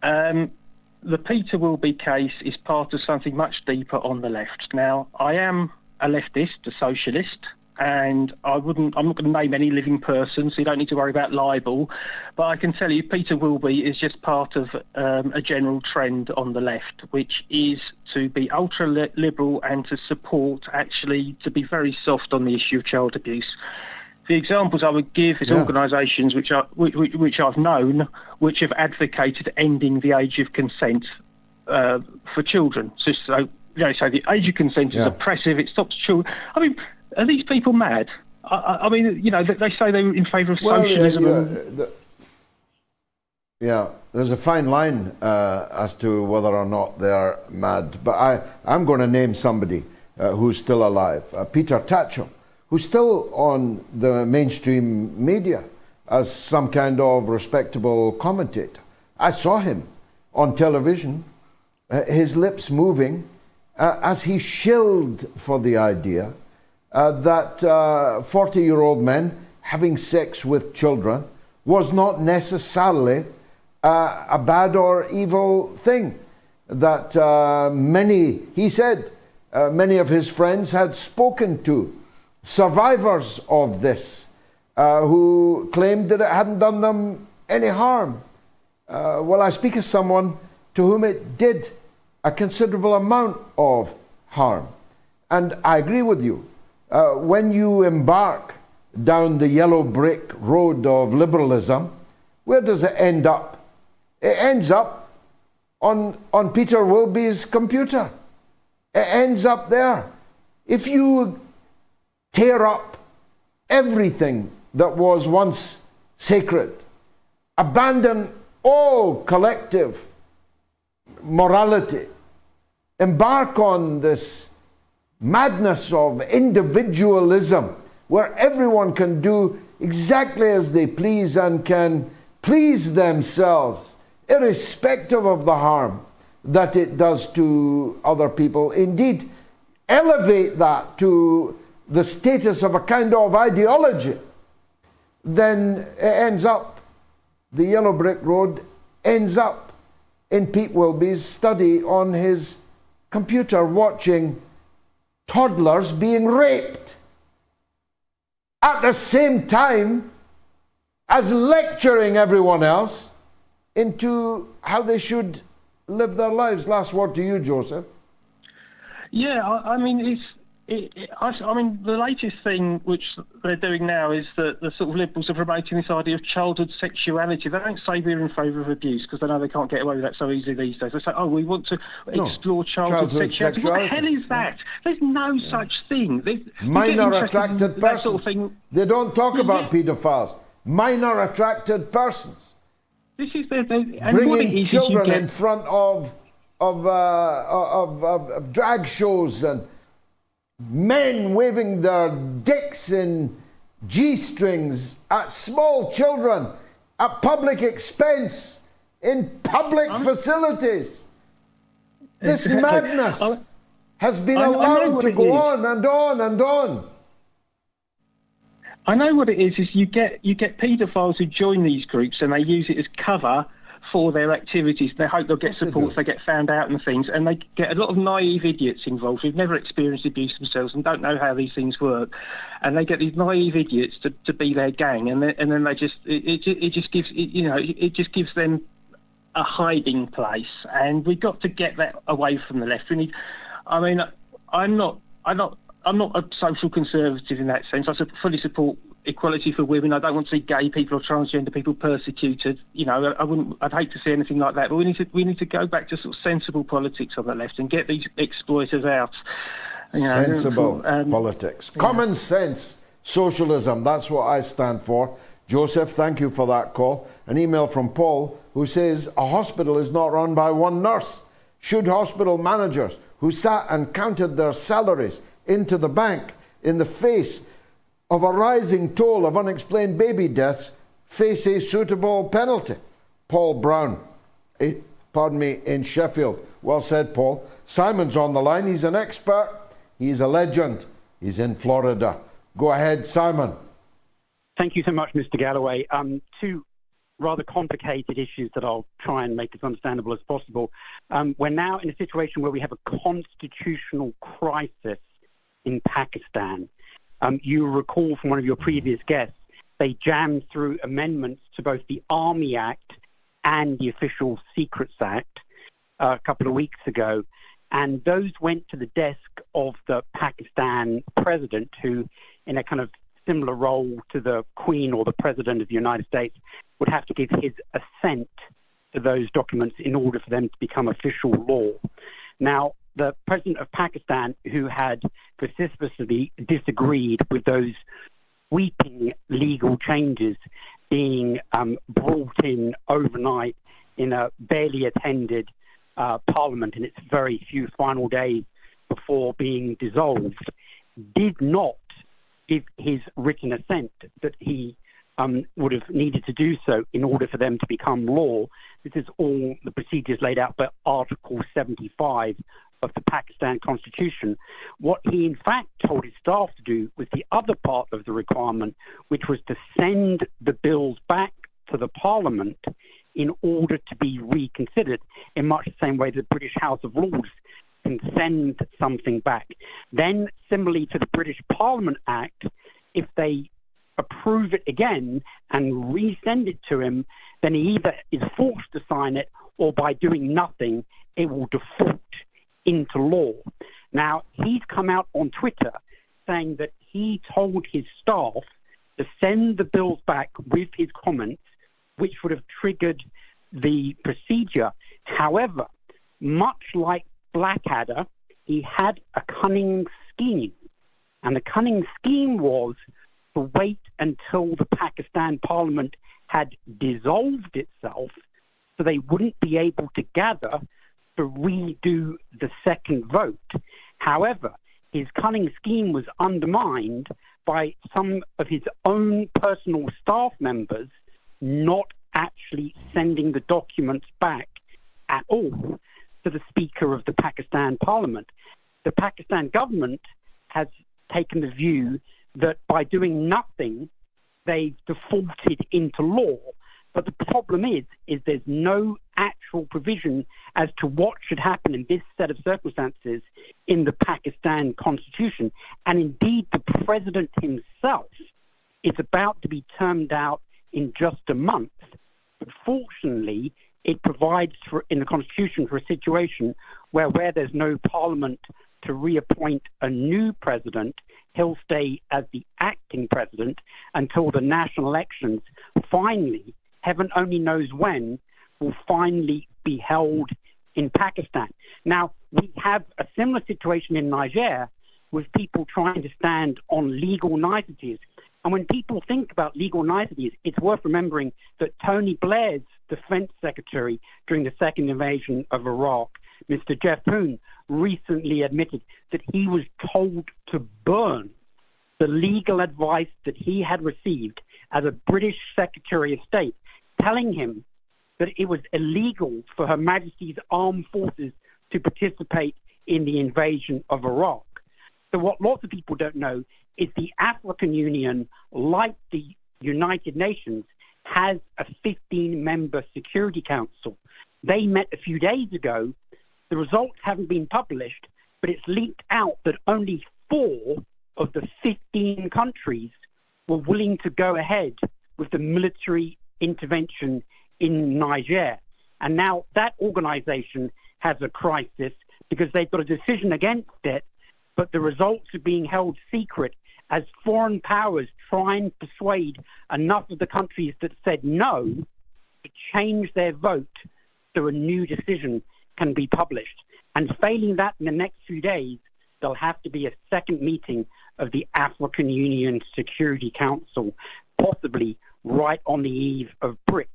G: The PeterWilby case is part of something much deeper on the left. Now, I am a leftist, a socialist, and I'm not going to name any living person, so you don't need to worry about libel, but I can tell you PeterWilby is just part of a general trend on the left, which is to be ultra-liberal and to support, actually, to be very soft on the issue of child abuse. The examples I would give is organisations which I've known, which have advocated ending the age of consent for children. So the age of consent is oppressive, it stops children. I mean, are these people mad? I mean, they say they're in favour of socialism.
B: There's a fine line as to whether or not they're mad. But I'm going to name somebody who's still alive, Peter Tatchell, who's still on the mainstream media as some kind of respectable commentator. I saw him on television, his lips moving, as he shilled for the idea that 40-year-old men having sex with children was not necessarily a bad or evil thing. That many of his friends had spoken to survivors of this who claimed that it hadn't done them any harm. Well, I speak as someone to whom it did a considerable amount of harm. And I agree with you. When you embark down the yellow brick road of liberalism, where does it end up? It ends up on PeterWilby's computer. It ends up there. If you tear up everything that was once sacred, abandon all collective morality, embark on this madness of individualism where everyone can do exactly as they please and can please themselves irrespective of the harm that it does to other people. Indeed, elevate that to the status of a kind of ideology, then it ends up, the yellow brick road ends up in Pete Wilby's study on his computer watching toddlers being raped at the same time as lecturing everyone else into how they should live their lives. Last word to you, Joseph.
G: Yeah, I mean, the latest thing which they're doing now is that the sort of liberals are promoting this idea of childhood sexuality. They don't say we're in favour of abuse because they know they can't get away with that so easily these days. They say, we want to explore childhood sexuality. What the hell is that? There's no such thing.
B: Minor attracted persons.
G: Sort of thing.
B: They don't talk about paedophiles. Minor attracted persons.
G: This is
B: bringing children in front of drag shows and men waving their dicks in G-strings at small children at public expense in public facilities. This madness has been allowed to go on and on and on.
G: I know what it is you get paedophiles who join these groups and they use it as cover for their activities. They hope they'll get support if they get found out and things, and they get a lot of naive idiots involved who've never experienced abuse themselves and don't know how these things work, and they get these naive idiots to be their gang, and then they just it just gives them a hiding place, and we've got to get that away from the left. I'm not a social conservative in that sense. I fully support equality for women. I don't want to see gay people or transgender people persecuted. I'd hate to see anything like that. But we need to go back to sort of sensible politics on the left and get these exploiters out.
B: Sensible politics. Yeah. Common sense socialism. That's what I stand for. Joseph, thank you for that call. An email from Paul who says, a hospital is not run by one nurse. Should hospital managers who sat and counted their salaries into the bank in the face of a rising toll of unexplained baby deaths face a suitable penalty? Paul Brown, in Sheffield. Well said, Paul. Simon's on the line. He's an expert. He's a legend He's in Florida. Go ahead, Simon.
H: Thank you so much, Mr. Galloway. Two rather complicated issues that I'll try and make as understandable as possible. We're now in a situation where we have a constitutional crisis in Pakistan. You recall from one of your previous guests, they jammed through amendments to both the Army Act and the Official Secrets Act a couple of weeks ago. And those went to the desk of the Pakistan president, who, in a kind of similar role to the Queen or the President of the United States, would have to give his assent to those documents in order for them to become official law. Now, the President of Pakistan, who had vociferously disagreed with those sweeping legal changes being brought in overnight in a barely attended parliament in its very few final days before being dissolved, did not give his written assent that he would have needed to do so in order for them to become law. This is all the procedures laid out by Article 75 of the Pakistan Constitution. What he in fact told his staff to do was the other part of the requirement, which was to send the bills back to the Parliament in order to be reconsidered, in much the same way the British House of Lords can send something back. Then, similarly to the British Parliament Act, if they approve it again and resend it to him, then he either is forced to sign it, or by doing nothing, it will default into law. Now, he's come out on Twitter saying that he told his staff to send the bills back with his comments, which would have triggered the procedure. However, much like Blackadder, he had a cunning scheme. And the cunning scheme was to wait until the Pakistan Parliament had dissolved itself so they wouldn't be able to gather to redo the second vote. However, his cunning scheme was undermined by some of his own personal staff members not actually sending the documents back at all to the Speaker of the Pakistan Parliament. The Pakistan government has taken the view that by doing nothing, they've defaulted into law. But the problem is there's no actual provision as to what should happen in this set of circumstances in the Pakistan constitution. And indeed, the president himself is about to be termed out in just a month. But fortunately, it provides for, in the constitution, for a situation where there's no parliament to reappoint a new president, he'll stay as the acting president until the national elections finally, heaven only knows when, will finally be held in Pakistan. Now, we have a similar situation in Niger with people trying to stand on legal niceties. And when people think about legal niceties, it's worth remembering that Tony Blair's defense secretary during the second invasion of Iraq, Mr. Jeff Hoon, recently admitted that he was told to burn the legal advice that he had received as a British Secretary of State, telling him that it was illegal for Her Majesty's armed forces to participate in the invasion of Iraq. So what lots of people don't know is the African Union, like the United Nations, has a 15-member Security Council. They met a few days ago. The results haven't been published, but it's leaked out that only 4 of the 15 countries were willing to go ahead with the military intervention in Niger. And now that organization has a crisis because they've got a decision against it, but the results are being held secret as foreign powers try and persuade enough of the countries that said no to change their vote so a new decision can be published. And failing that in the next few days, there'll have to be a second meeting of the African Union Security Council, possibly right on the eve of BRICS,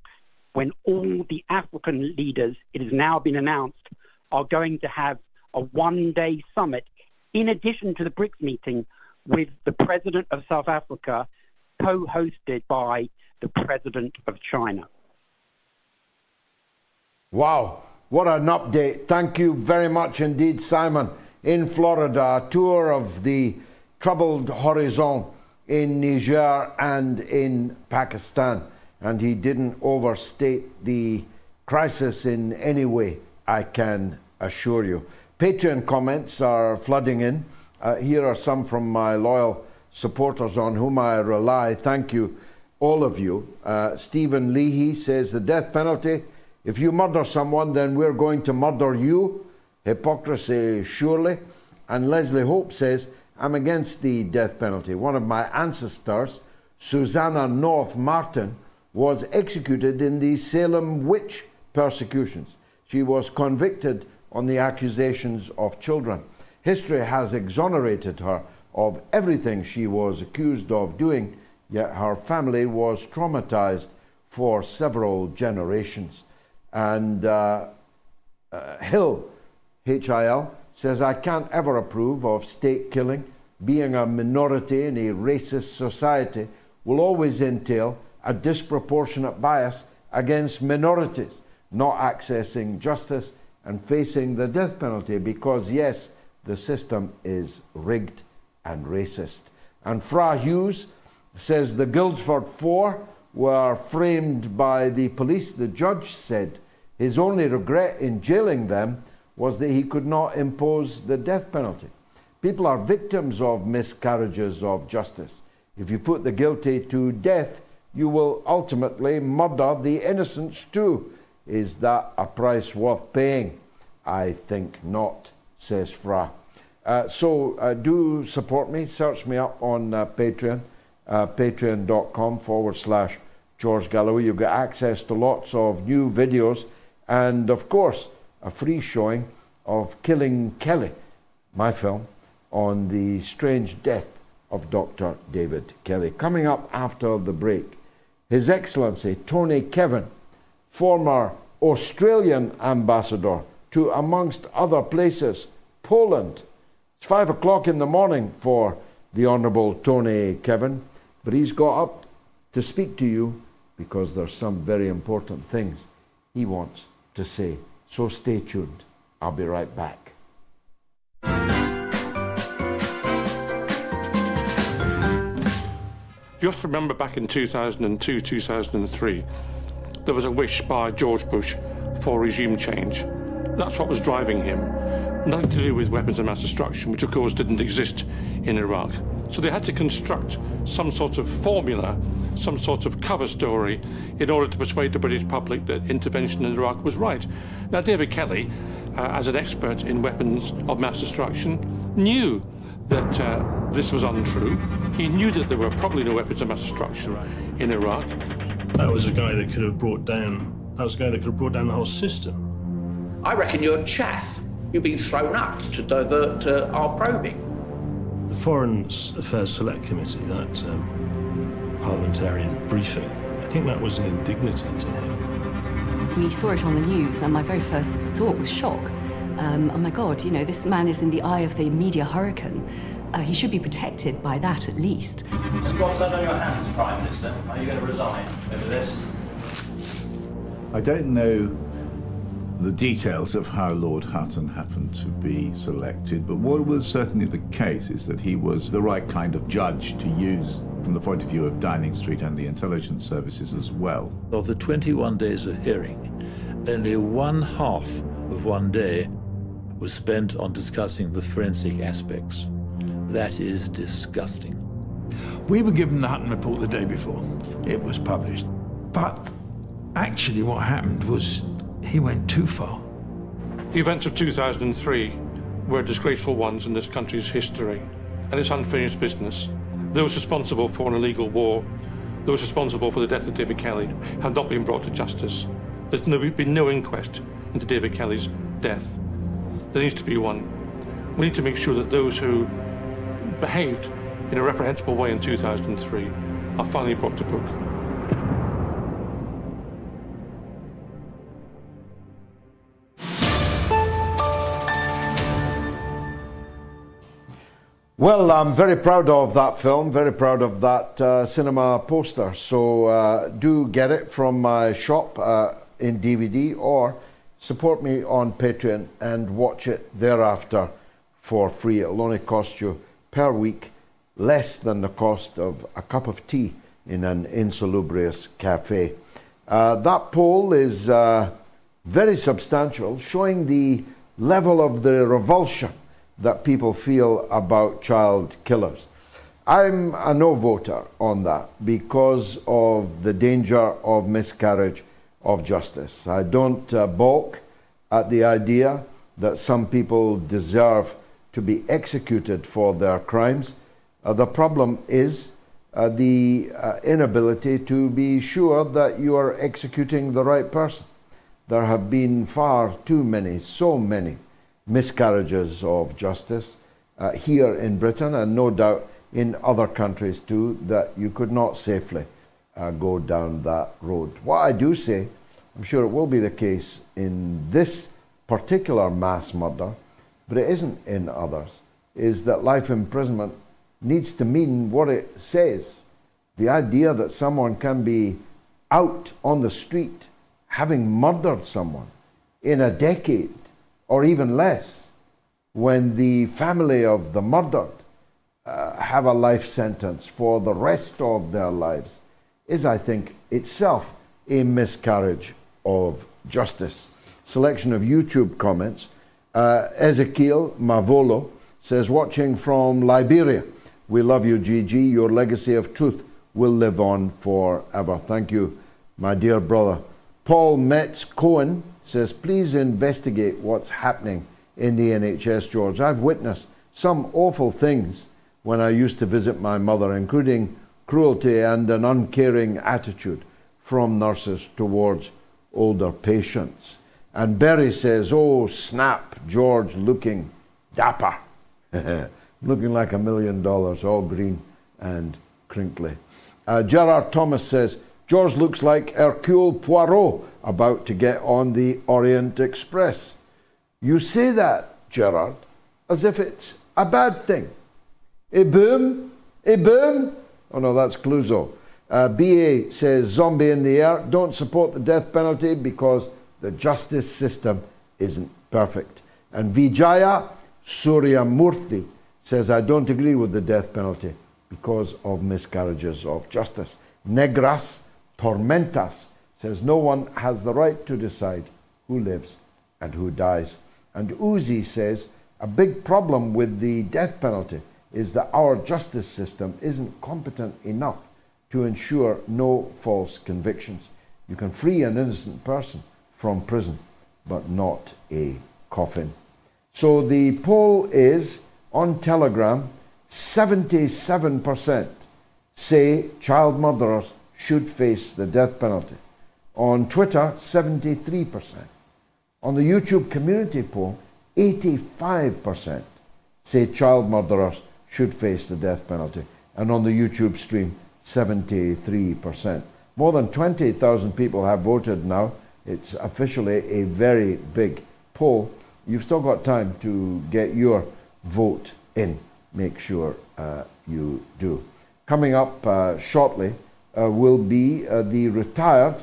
H: when all the African leaders, it has now been announced, are going to have a one-day summit in addition to the BRICS meeting with the President of South Africa, co-hosted by the President of China.
B: Wow, what an update. Thank you very much indeed, Simon. In Florida, a tour of the troubled horizon in Niger and in Pakistan, and he didn't overstate the crisis in any way, I can assure you. Patreon comments are flooding in. Here are some from my loyal supporters on whom I rely. Thank you, all of you. Stephen Leahy says, the death penalty, if you murder someone, then we're going to murder you. Hypocrisy, surely. And Leslie Hope says, I'm against the death penalty. One of my ancestors, Susanna North Martin, was executed in the Salem witch persecutions. She was convicted on the accusations of children. History has exonerated her of everything she was accused of doing, yet her family was traumatized for several generations. And Hill, H-I-L, says, I can't ever approve of state killing. Being a minority in a racist society will always entail a disproportionate bias against minorities not accessing justice and facing the death penalty because, yes, the system is rigged and racist. And Fra Hughes says the Guildford Four were framed by the police. The judge said his only regret in jailing them was that he could not impose the death penalty. People are victims of miscarriages of justice. If you put the guilty to death, you will ultimately murder the innocents too. Is that a price worth paying? I think not, says Fra. So do support me. Search me up on Patreon, patreon.com/George Galloway. You'll get access to lots of new videos and, of course, a free showing of Killing Kelly, my film, on the strange death of Dr. David Kelly. Coming up after the break, His Excellency Tony Kevin, former Australian ambassador to, amongst other places, Poland. It's 5 o'clock in the morning for the Honourable Tony Kevin, but he's got up to speak to you because there's some very important things he wants to say. So stay tuned. I'll be right back.
I: You have to remember back in 2002, 2003, there was a wish by George Bush for regime change. That's what was driving him. Nothing to do with weapons of mass destruction, which of course didn't exist in Iraq. So they had to construct some sort of formula, some sort of cover story in order to persuade the British public that intervention in Iraq was right. Now, David Kelly, as an expert in weapons of mass destruction, knew that this was untrue. He knew that there were probably no weapons of mass destruction in Iraq.
J: That was a guy that could have brought down, the whole system.
K: I reckon you're chaff. You've been thrown up to divert our probing.
J: The Foreign Affairs Select Committee, that parliamentarian briefing, I think that was an indignity to him.
L: We saw it on the news, and my very first thought was shock. Oh my God, you know, this man is in the eye of the media hurricane. He should be protected by that at least.
K: You've got blood on your hands, Prime Minister. Are you going to resign over this?
M: I don't know the details of how Lord Hutton happened to be selected, but what was certainly the case is that he was the right kind of judge to use from the point of view of Downing Street and the intelligence services as well.
N: Of the 21 days of hearing, only one half of one day was spent on discussing the forensic aspects. That is disgusting.
O: We were given the Hutton report the day before it was published, but actually what happened was he went too far.
I: The events of 2003 were disgraceful ones in this country's history, and it's unfinished business. Those responsible for an illegal war, those responsible for the death of David Kelly, have not been brought to justice. There's been no inquest into David Kelly's death. There needs to be one. We need to make sure that those who behaved in a reprehensible way in 2003 are finally brought to book.
B: Well, I'm very proud of that film, very proud of that cinema poster. So do get it from my shop in DVD or support me on Patreon and watch it thereafter for free. It'll only cost you per week less than the cost of a cup of tea in an insalubrious cafe. That poll is very substantial, showing the level of the revulsion that people feel about child killers. I'm a no voter on that because of the danger of miscarriage of justice. I don't balk at the idea that some people deserve to be executed for their crimes. The problem is the inability to be sure that you are executing the right person. There have been far too many, so many miscarriages of justice here in Britain, and no doubt in other countries too, that you could not safely go down that road. What I do say, I'm sure it will be the case in this particular mass murder, but it isn't in others, is that life imprisonment needs to mean what it says. The idea that someone can be out on the street having murdered someone in a decade or even less, when the family of the murdered have a life sentence for the rest of their lives, is, I think, itself a miscarriage of justice. Selection of YouTube comments. Ezekiel Mavolo says, watching from Liberia, we love you, Gigi. Your legacy of truth will live on forever. Thank you, my dear brother. Paul Metz Cohen says, please investigate what's happening in the NHS, George. I've witnessed some awful things when I used to visit my mother, including cruelty and an uncaring attitude from nurses towards older patients. And Berry says, oh, snap, George looking dapper. Looking like $1 million, all green and crinkly. Gerard Thomas says, George looks like Hercule Poirot about to get on the Orient Express. You say that, Gerard, as if it's a bad thing. A boom? A boom? Oh no, that's Clouseau. BA says, zombie in the air, don't support the death penalty because the justice system isn't perfect. And Vijaya Suryamurthy says, I don't agree with the death penalty because of miscarriages of justice. Negras Tormentas says, no one has the right to decide who lives and who dies. And Uzi says, a big problem with the death penalty is that our justice system isn't competent enough to ensure no false convictions. You can free an innocent person from prison, but not a coffin. So the poll is, on Telegram, 77% say child murderers should face the death penalty. On Twitter, 73%. On the YouTube community poll, 85% say child murderers should face the death penalty. And on the YouTube stream, 73%. More than 20,000 people have voted now. It's officially a very big poll. You've still got time to get your vote in. Make sure you do. Coming up shortly will be the retired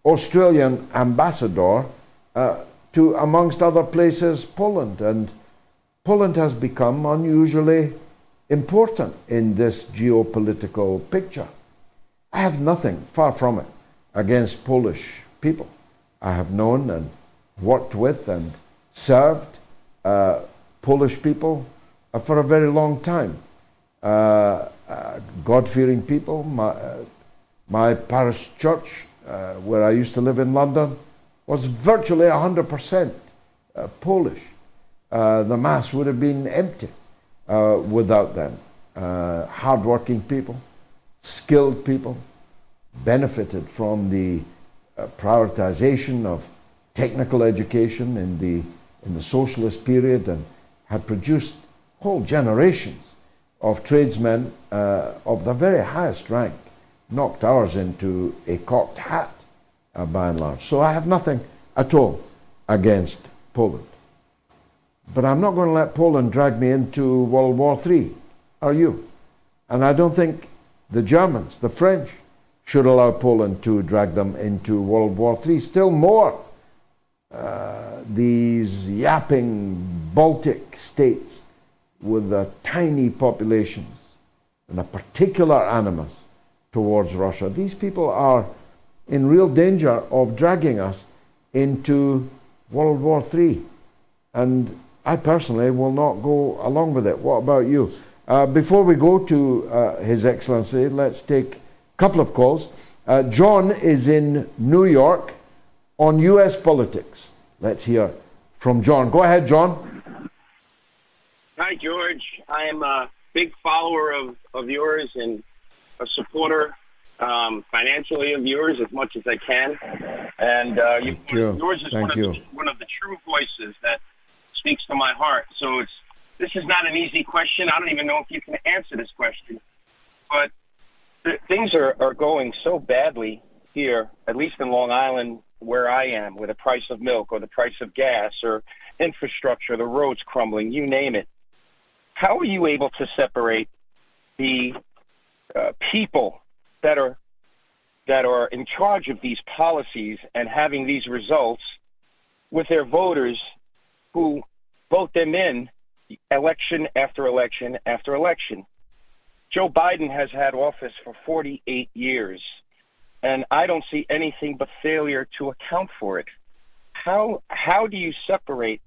B: Australian ambassador to, amongst other places, Poland. And Poland has become unusually important in this geopolitical picture. I have nothing, far from it, against Polish people. I have known and worked with and served Polish people for a very long time. God-fearing people. My parish church, where I used to live in London, was virtually 100% Polish. The Mass would have been empty without them. Hard-working people, skilled people, benefited from the prioritization of technical education in the socialist period, and had produced whole generations of tradesmen of the very highest rank, knocked ours into a cocked hat by and large. So I have nothing at all against Poland. But I'm not going to let Poland drag me into World War III, are you? And I don't think the Germans, the French, should allow Poland to drag them into World War III. Still more, these yapping Baltic states with tiny populations and a particular animus towards Russia. These people are in real danger of dragging us into World War III. And I personally will not go along with it. What about you? Before we go to His Excellency, let's take a couple of calls. John is in New York on U.S. politics. Let's hear from John. Go ahead, John.
P: Hi, George. I am a big follower of yours and a supporter financially of yours as much as I can. And yours is one of the true voices that speaks to my heart. So this is not an easy question. I don't even know if you can answer this question. But things are going so badly here, at least in Long Island, where I am, with the price of milk or the price of gas or infrastructure, the roads crumbling, you name it. How are you able to separate the people that are in charge of these policies and having these results with their voters who vote them in election after election after election? Joe Biden has had office for 48 years, and I don't see anything but failure to account for it. How do you separate,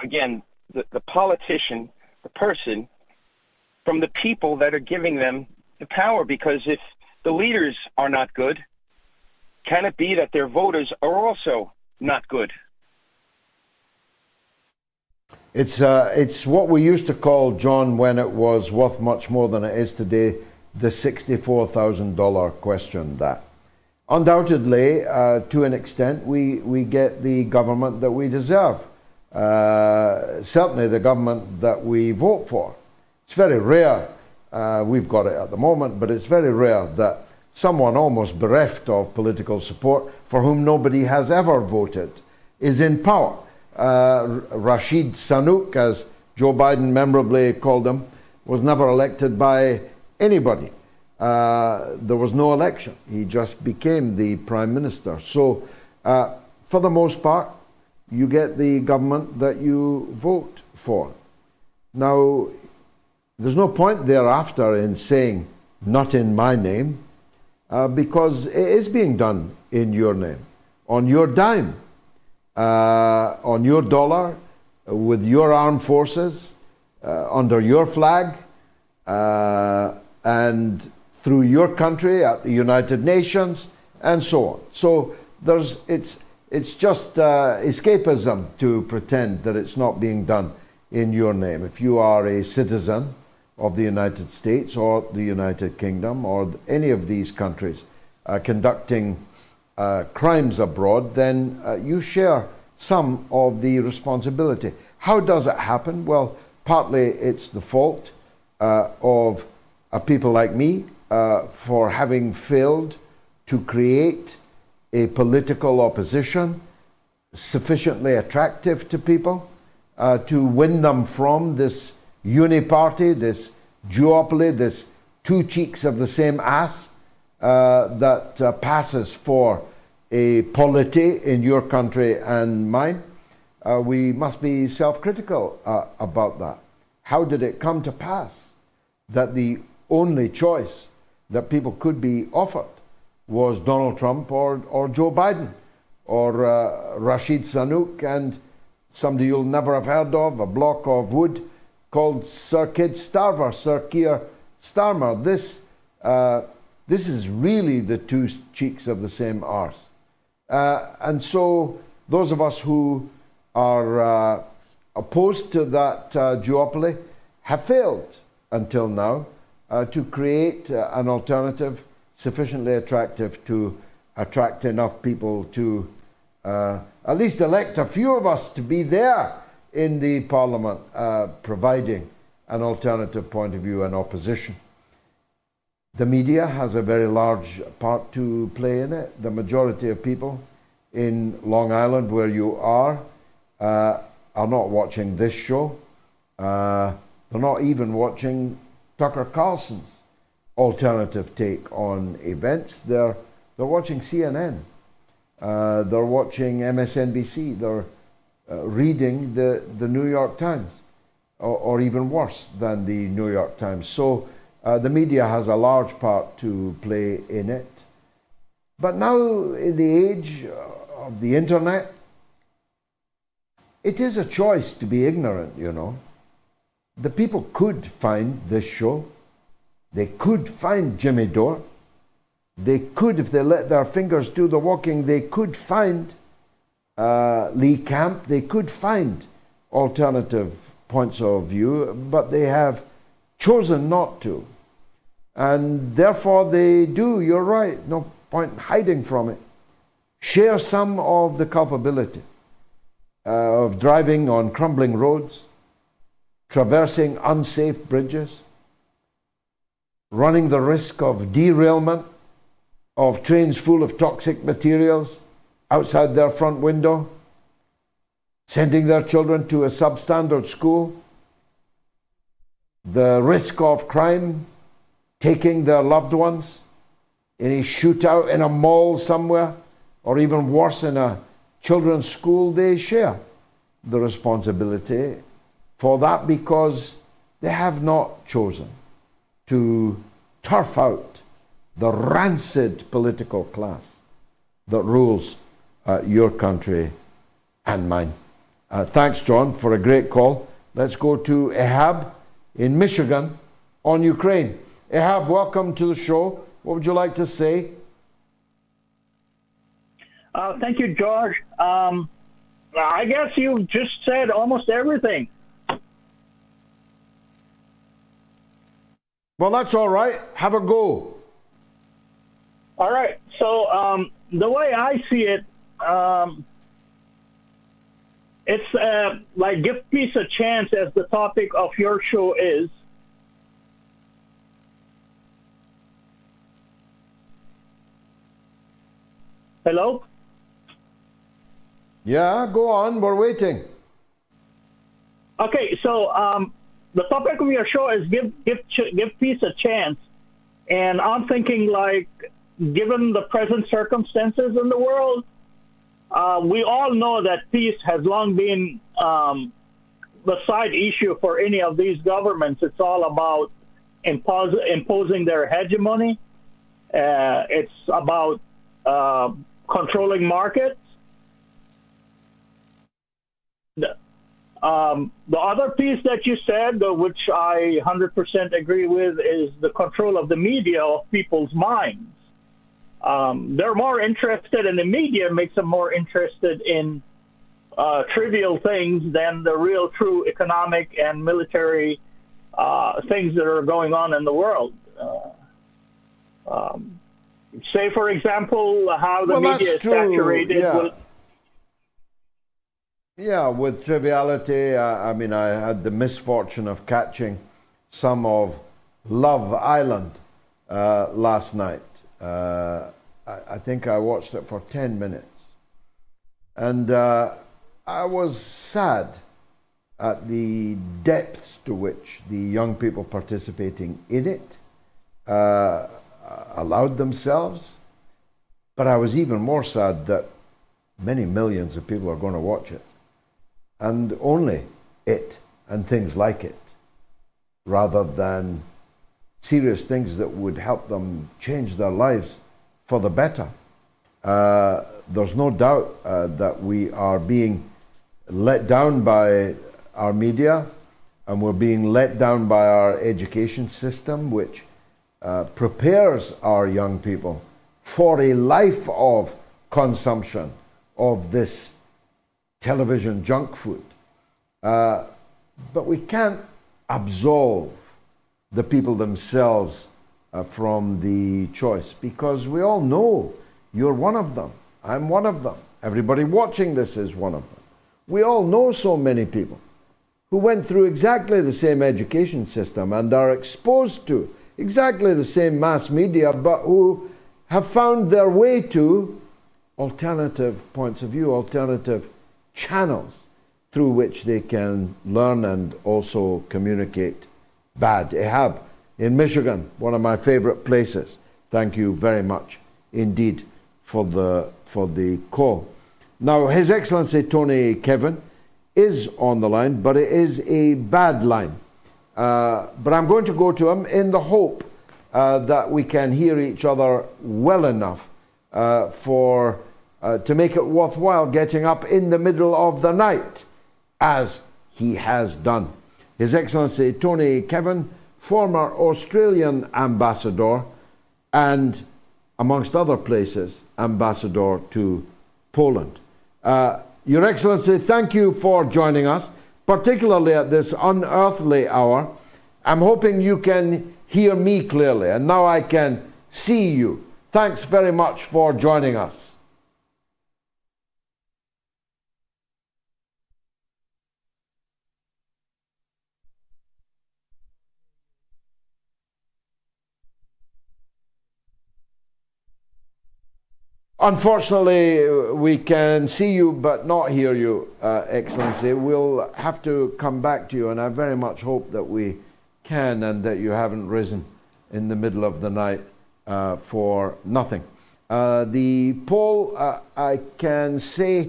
P: again, the politician, the person, from the people that are giving them the power? Because if the leaders are not good, can it be that their voters are also not good?
B: It's what we used to call, John, when it was worth much more than it is today, the $64,000 question. That undoubtedly, to an extent, we get the government that we deserve. Certainly the government that we vote for. It's very rare, we've got it at the moment, but it's very rare that someone almost bereft of political support, for whom nobody has ever voted, is in power. Rashid Sunak, as Joe Biden memorably called him, was never elected by anybody. There was no election. He just became the prime minister. So, for the most part, you get the government that you vote for. Now, there's no point thereafter in saying, not in my name, because it is being done in your name, on your dime. On your dollar, with your armed forces, under your flag, and through your country at the United Nations, and so on. So it's just escapism to pretend that it's not being done in your name. If you are a citizen of the United States or the United Kingdom or any of these countries conducting crimes abroad, then you share some of the responsibility. How does it happen? Well, partly it's the fault of people like me for having failed to create a political opposition sufficiently attractive to people, to win them from this uniparty, this duopoly, this two cheeks of the same ass that passes for a polity in your country and mine. We must be self-critical about that. How did it come to pass that the only choice that people could be offered was Donald Trump or Joe Biden or Rashid Sunak and somebody you'll never have heard of, a block of wood called Sir Keir Starmer? This is really the two cheeks of the same arse. And so those of us who are opposed to that duopoly have failed until now to create an alternative sufficiently attractive to attract enough people to at least elect a few of us to be there in the Parliament, providing an alternative point of view and opposition. The media has a very large part to play in it. The majority of people in Long Island, where you are not watching this show. They're not even watching Tucker Carlson's alternative take on events. They're watching CNN. They're watching MSNBC. They're reading the New York Times, or even worse than the New York Times. So The media has a large part to play in it. But now, in the age of the internet, it is a choice to be ignorant, you know. The people could find this show. They could find Jimmy Dore. They could, if they let their fingers do the walking, they could find Lee Camp. They could find alternative points of view, but they have chosen not to. And therefore they do, you're right, no point hiding from it, share some of the culpability of driving on crumbling roads, traversing unsafe bridges, running the risk of derailment of trains full of toxic materials outside their front window, sending their children to a substandard school, the risk of crime, taking their loved ones in a shootout in a mall somewhere, or even worse, in a children's school. They share the responsibility for that because they have not chosen to turf out the rancid political class that rules your country and mine. Thanks, John, for a great call. Let's go to Ehab in Michigan on Ukraine. Ehab, welcome to the show. What would you like to say?
Q: Thank you, George. I guess you just said almost everything.
B: Well, that's all right. Have a go.
Q: All right. So the way I see it, it's like give peace a chance, as the topic of your show is. Hello?
B: Yeah, go on. We're waiting.
Q: Okay, so the topic of your show is give peace a chance. And I'm thinking, like, given the present circumstances in the world, we all know that peace has long been the side issue for any of these governments. It's all about imposing their hegemony. It's about controlling markets. The other piece that you said, which I 100% agree with, is the control of the media of people's minds. They're more interested in the media, makes them more interested in trivial things than the real, true economic and military things that are going on in the world. Say, for example, how the media is saturated with...
B: Yeah, with triviality. I mean, I had the misfortune of catching some of Love Island last night. I think I watched it for 10 minutes. And I was sad at the depths to which the young people participating in it allowed themselves. But I was even more sad that many millions of people are going to watch it. And only it and things like it, rather than serious things that would help them change their lives for the better. There's no doubt that we are being let down by our media, and we're being let down by our education system, which prepares our young people for a life of consumption of this television junk food. But we can't absolve the people themselves from the choice, because we all know you're one of them. I'm one of them. Everybody watching this is one of them. We all know so many people who went through exactly the same education system and are exposed to exactly the same mass media, but who have found their way to alternative points of view, alternative channels through which they can learn and also communicate bad. Ehab in Michigan, one of my favorite places. Thank you very much indeed for the call. Now, His Excellency Tony Kevin is on the line, but it is a bad line. But I'm going to go to him in the hope that we can hear each other well enough to make it worthwhile getting up in the middle of the night, as he has done. His Excellency Tony Kevin, former Australian ambassador and, amongst other places, ambassador to Poland. Your Excellency, thank you for joining us, particularly at this unearthly hour. I'm hoping you can hear me clearly, and now I can see you. Thanks very much for joining us. Unfortunately, we can see you but not hear you, Excellency. We'll have to come back to you, and I very much hope that we can and that you haven't risen in the middle of the night for nothing. The poll, I can say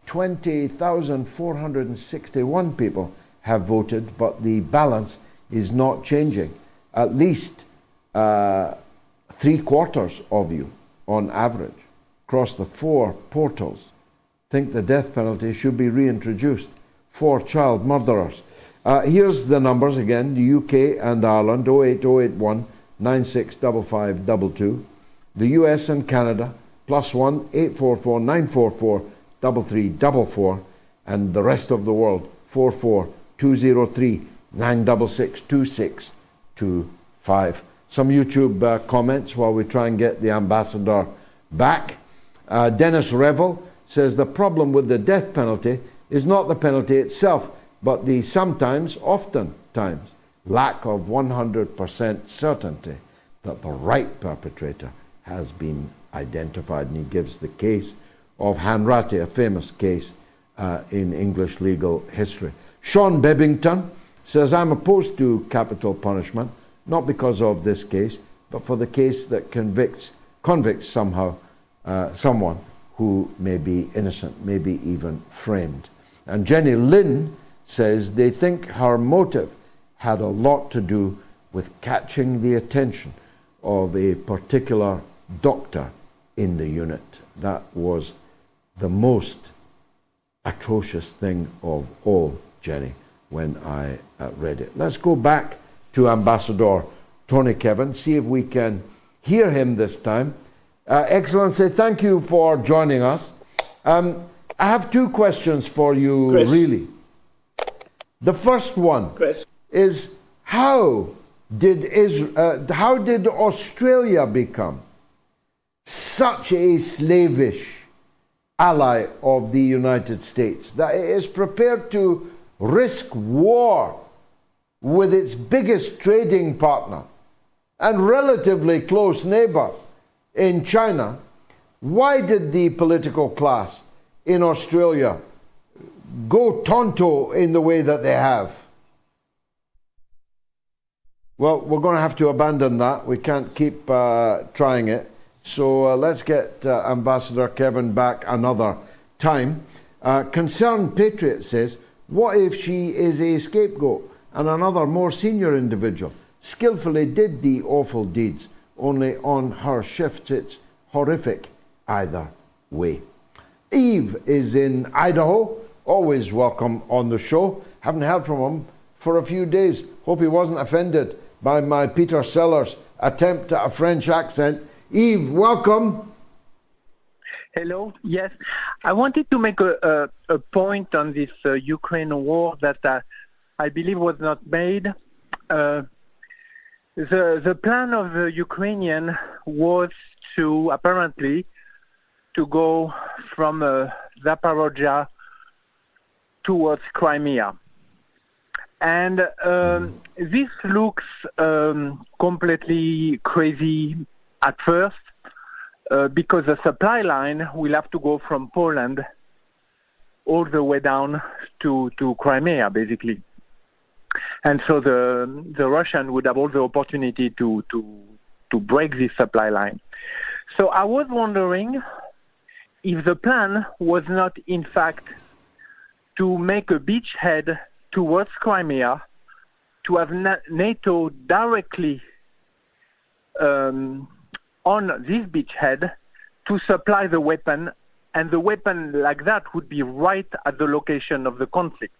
B: 20,461 people have voted, but the balance is not changing. At least 3/4 of you, on average, across the 4 portals, think the death penalty should be reintroduced for child murderers. Here's the numbers again: the UK and Ireland 08081 965522, the US and Canada +1 844 944 3344, and the rest of the world 44 203 966 2625. Some YouTube comments while we try and get the ambassador back. Dennis Revel says the problem with the death penalty is not the penalty itself, but the oftentimes, lack of 100% certainty that the right perpetrator has been identified. And he gives the case of Rutte, a famous case in English legal history. Sean Bebbington says, I'm opposed to capital punishment, not because of this case, but for the case that convicts someone who may be innocent, maybe even framed. And Jenny Lynn says they think her motive had a lot to do with catching the attention of a particular doctor in the unit. That was the most atrocious thing of all, Jenny, when I read it. Let's go back to Ambassador Tony Kevin, see if we can hear him this time. Excellency, thank you for joining us. I have 2 questions for you, Chris. Really. The first one, Chris, is how did Australia become such a slavish ally of the United States that it is prepared to risk war with its biggest trading partner and relatively close neighbor in China? Why did the political class in Australia go tonto in the way that they have? Well, we're going to have to abandon that. We can't keep trying it. So let's get Ambassador Kevin back another time. Concerned Patriot says, what if she is a scapegoat and another more senior individual skillfully did the awful deeds, only on her shifts? It's horrific either way. Eve is in Idaho, always welcome on the show. Haven't heard from him for a few days. Hope he wasn't offended by my Peter Sellers attempt at a French accent. Eve, welcome.
G: Hello. Yes, I wanted to make a point on this Ukraine war that I believe was not made. The plan of the Ukrainian was to apparently to go from Zaporozhye towards Crimea. And this looks completely crazy at first, because the supply line will have to go from Poland all the way down to Crimea, basically. And so the Russian would have all the opportunity to break this supply line. So I was wondering if the plan was not, in fact, to make a beachhead towards Crimea to have NATO directly on this beachhead to supply the weapon, and the weapon like that would be right at the location of the conflict.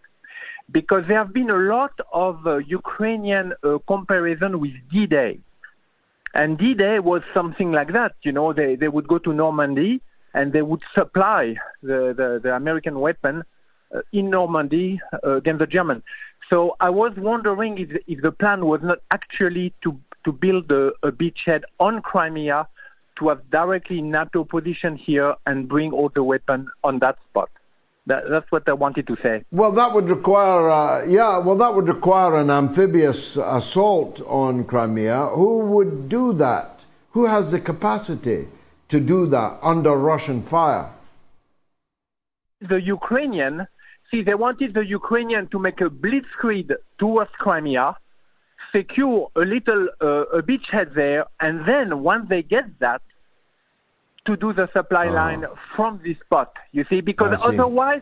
G: Because there have been a lot of Ukrainian comparison with D-Day. And D-Day was something like that. You know, they would go to Normandy and they would supply the American weapon in Normandy against the Germans. So I was wondering if the plan was not actually to build a beachhead on Crimea, to have directly NATO position here and bring all the weapons on that spot. That's what I wanted to say.
B: Well, that would require, that would require an amphibious assault on Crimea. Who would do that? Who has the capacity to do that under Russian fire?
G: The Ukrainian, they wanted the Ukrainian to make a blitzkrieg towards Crimea, secure a little a beachhead there, and then once they get that, to do the supply line from this spot, you see, because otherwise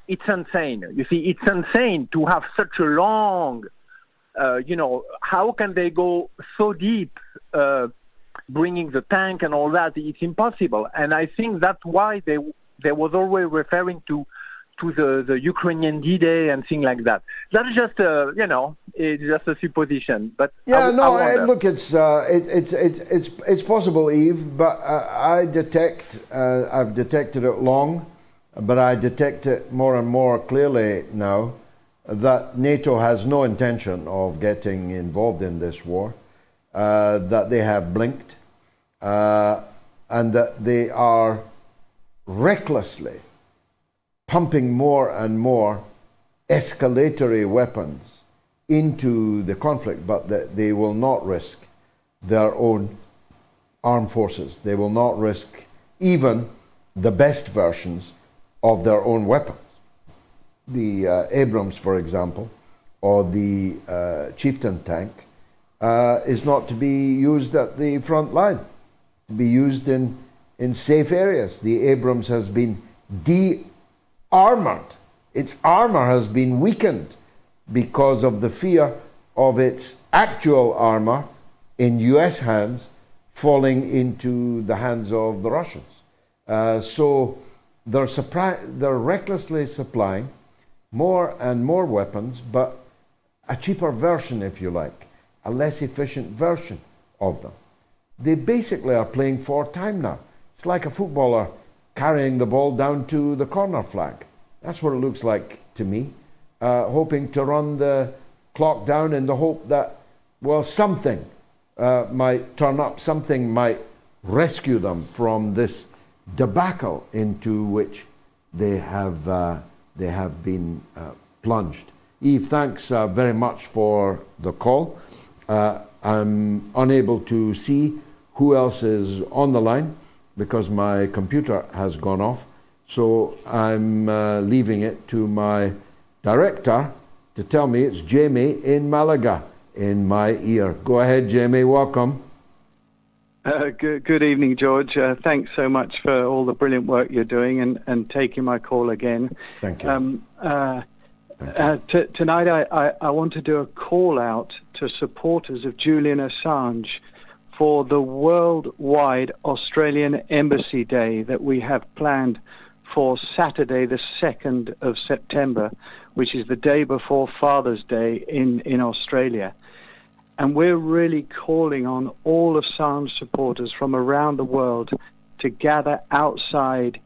G: it's insane. You see, it's insane to have such a long, how can they go so deep, bringing the tank and all that? It's impossible. And I think that's why they was always referring to the Ukrainian D-Day and things like that. That's just it's just a supposition. But
B: look, it's possible, Yves, but I've detected it long, but I detect it more and more clearly now that NATO has no intention of getting involved in this war, that they have blinked, and that they are recklessly pumping more and more escalatory weapons into the conflict, but that they will not risk their own armed forces. They will not risk even the best versions of their own weapons. The Abrams, for example, or the Chieftain tank is not to be used at the front line, to be used in safe areas. The Abrams has been armored. Its armor has been weakened because of the fear of its actual armor in US hands falling into the hands of the Russians. So they're recklessly supplying more and more weapons, but a cheaper version, if you like, a less efficient version of them. They basically are playing for time now. It's like a footballer carrying the ball down to the corner flag. That's what it looks like to me, hoping to run the clock down in the hope that, something might turn up, something might rescue them from this debacle into which they have been plunged. Yves, thanks very much for the call. I'm unable to see who else is on the line because my computer has gone off. So I'm leaving it to my director to tell me it's Jamie in Malaga in my ear. Go ahead, Jamie. Welcome.
R: Good evening, George. Thanks so much for all the brilliant work you're doing and taking my call again.
B: Thank you.
R: Tonight, I want to do a call out to supporters of Julian Assange for the worldwide Australian Embassy Day that we have planned for Saturday, the 2nd of September, which is the day before Father's Day in Australia. And we're really calling on all Assange supporters from around the world to gather outside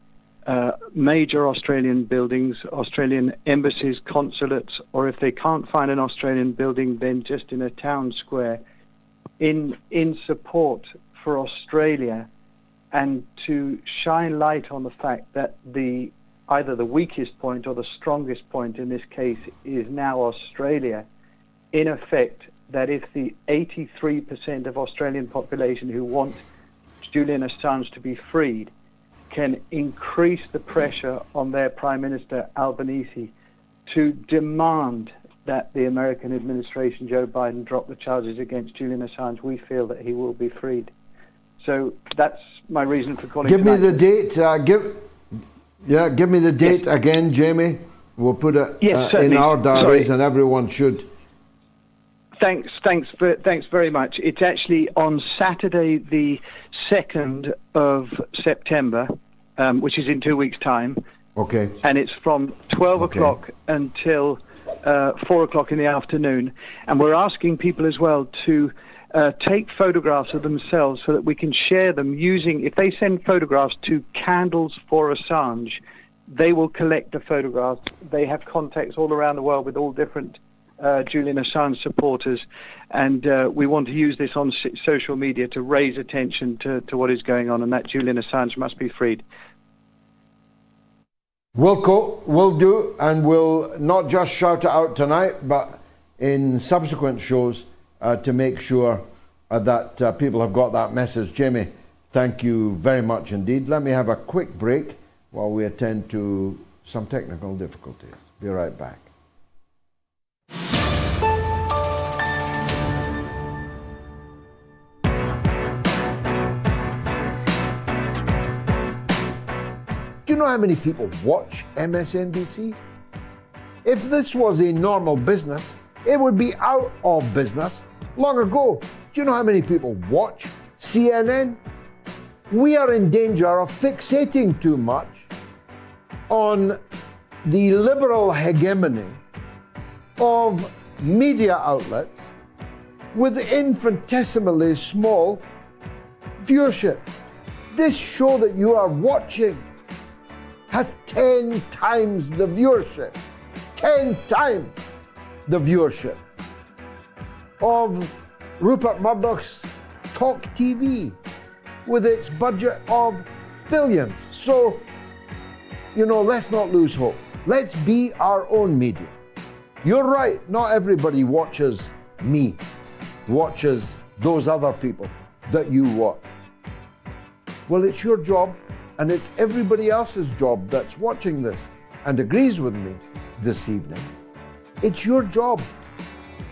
R: major Australian buildings, Australian embassies, consulates, or if they can't find an Australian building, then just in a town square, in support for Australia, and to shine light on the fact that either the weakest point or the strongest point in this case is now Australia. In effect, that if the 83% of Australian population who want Julian Assange to be freed can increase the pressure on their Prime Minister Albanese to demand that the American administration, Joe Biden, drop the charges against Julian Assange, we feel that he will be freed. So that's my reason for calling.
B: Give me the date. Give me the date again, Jamie. We'll put it in our diaries, and everyone should.
R: Thanks very much. It's actually on Saturday, the 2nd of September, which is in 2 weeks' time.
B: Okay.
R: And it's from 12 o'clock until 4 o'clock in the afternoon. And we're asking people as well to take photographs of themselves so that we can share them using, if they send photographs to Candles for Assange, they will collect the photographs. They have contacts all around the world with all different Julian Assange supporters, and we want to use this on social media to raise attention to what is going on, and that Julian Assange must be freed.
B: We'll do, and we'll not just shout it out tonight, but in subsequent shows to make sure that people have got that message. Jamie, thank you very much indeed. Let me have a quick break while we attend to some technical difficulties. Be right back. Do you know how many people watch MSNBC? If this was a normal business, it would be out of business long ago. Do you know how many people watch CNN? We are in danger of fixating too much on the liberal hegemony of media outlets with infinitesimally small viewership. This show that you are watching has 10 times the viewership, 10 times the viewership of Rupert Murdoch's Talk TV with its budget of billions. So, let's not lose hope. Let's be our own media. You're right, not everybody watches me, watches those other people that you watch. Well, it's your job, and it's everybody else's job that's watching this and agrees with me this evening. It's your job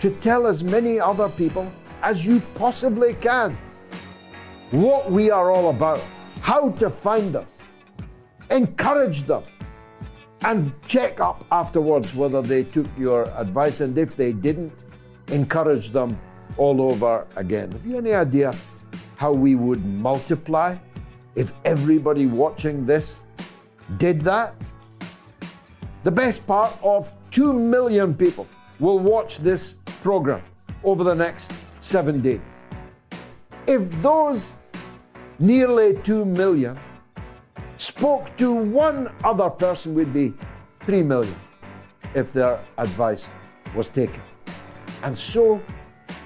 B: to tell as many other people as you possibly can what we are all about, how to find us, encourage them, and check up afterwards whether they took your advice, and if they didn't, encourage them all over again. Have you any idea how we would multiply if everybody watching this did that? The best part of 2 million people will watch this program over the next 7 days. If those nearly 2 million spoke to one other person, we'd be 3 million if their advice was taken. And so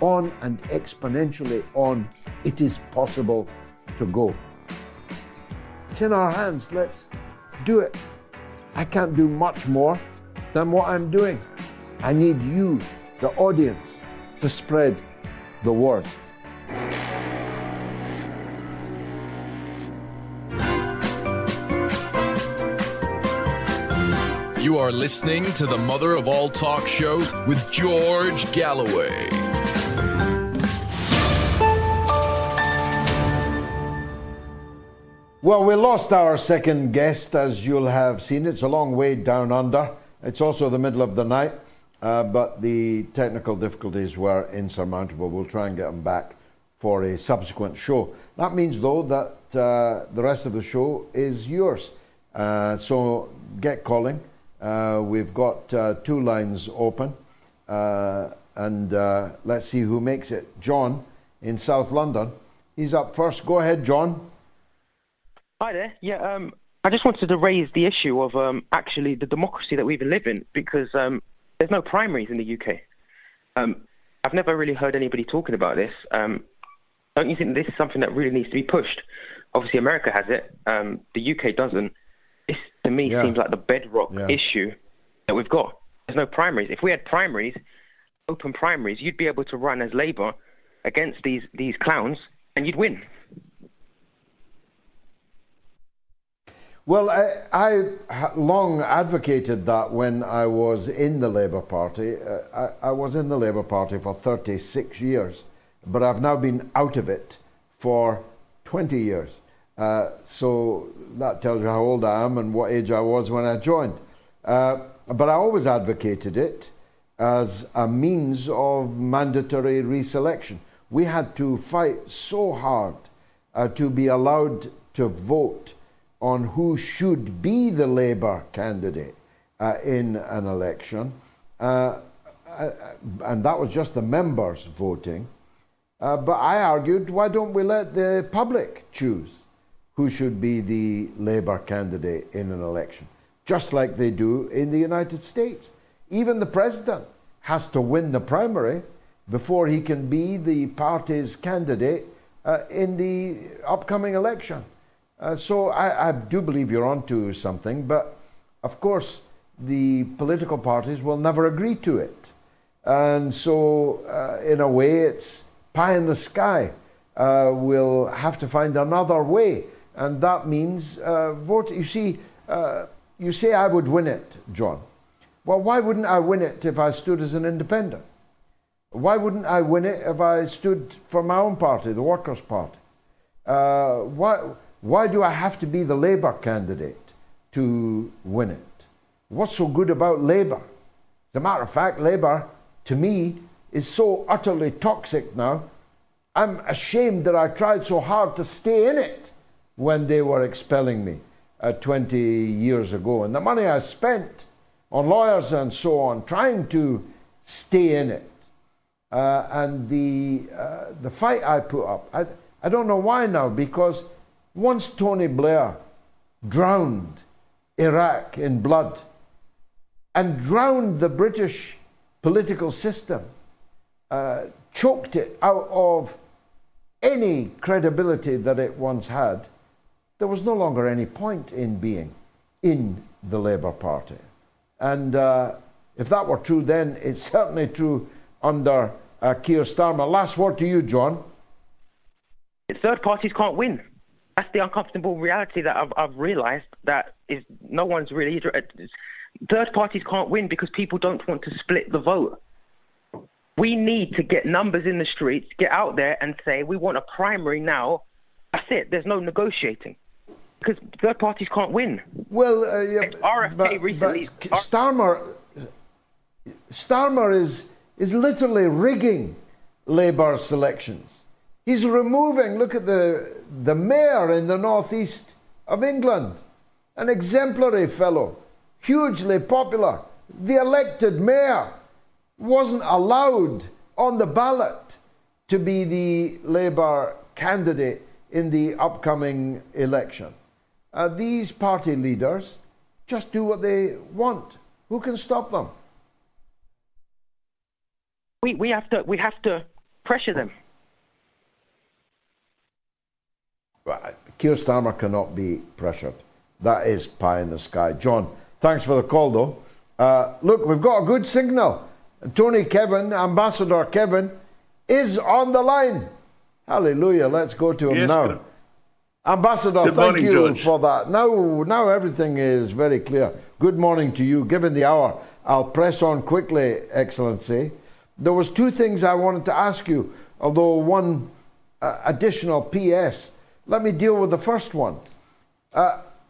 B: on, and exponentially on, it is possible to go. It's in our hands. Let's do it. I can't do much more than what I'm doing. I need you, the audience, to spread the word.
A: You are listening to the mother of all talk shows with George Galloway.
B: Well, we lost our second guest, as you'll have seen. It's a long way down under. It's also the middle of the night, but the technical difficulties were insurmountable. We'll try and get him back for a subsequent show. That means, though, that the rest of the show is yours. So get calling. We've got 2 lines open, and let's see who makes it. John in South London, he's up first. Go ahead, John.
S: Hi there. Yeah, I just wanted to raise the issue of actually the democracy that we even live in, because there's no primaries in the UK. I've never really heard anybody talking about this. Don't you think this is something that really needs to be pushed? Obviously, America has it. The UK doesn't. This, to me, seems like the bedrock issue that we've got. There's no primaries. If we had primaries, open primaries, you'd be able to run as Labour against these clowns, and you'd win.
B: Well, I long advocated that when I was in the Labour Party. I was in the Labour Party for 36 years, but I've now been out of it for 20 years. So that tells you how old I am and what age I was when I joined. But I always advocated it, as a means of mandatory reselection. We had to fight so hard to be allowed to vote on who should be the Labour candidate in an election. And that was just the members voting. But I argued, why don't we let the public choose who should be the Labour candidate in an election, just like they do in the United States. Even the president has to win the primary before he can be the party's candidate in the upcoming election. So I do believe you're onto something, but of course the political parties will never agree to it. And so in a way it's pie in the sky. We'll have to find another way. And that means vote. You see, you say I would win it, John. Well, why wouldn't I win it if I stood as an independent? Why wouldn't I win it if I stood for my own party, the Workers' Party? Why do I have to be the Labour candidate to win it? What's so good about Labour? As a matter of fact, Labour, to me, is so utterly toxic now. I'm ashamed that I tried so hard to stay in it when they were expelling me 20 years ago. And the money I spent on lawyers and so on, trying to stay in it. And the fight I put up, I don't know why now, because once Tony Blair drowned Iraq in blood and drowned the British political system, choked it out of any credibility that it once had, there was no longer any point in being in the Labour Party. And if that were true then, it's certainly true under Keir Starmer. Last word to you, John.
S: Third parties can't win. That's the uncomfortable reality that I've realised, that is no one's really... Third parties can't win because people don't want to split the vote. We need to get numbers in the streets, get out there and say, we want a primary now. That's it. There's no negotiating. Because third parties can't win.
B: Well, yeah,
S: RFK recently...
B: Starmer is literally rigging Labour selections. He's removing, look at the mayor in the northeast of England, an exemplary fellow, hugely popular. The elected mayor wasn't allowed on the ballot to be the Labour candidate in the upcoming election. These party leaders just do what they want. Who can stop them?
S: We have to pressure them.
B: Keir Starmer cannot be pressured. That is pie in the sky. John, thanks for the call, though. Look, we've got a good signal. Tony Kevin, Ambassador Kevin, is on the line. Hallelujah. Let's go to him now. Good. Ambassador,
T: good
B: thank
T: morning,
B: you
T: George.
B: for that. Now everything is very clear. Good morning to you. Given the hour, I'll press on quickly, Excellency. There was two things I wanted to ask you, although one additional PS. Let me deal with the first one.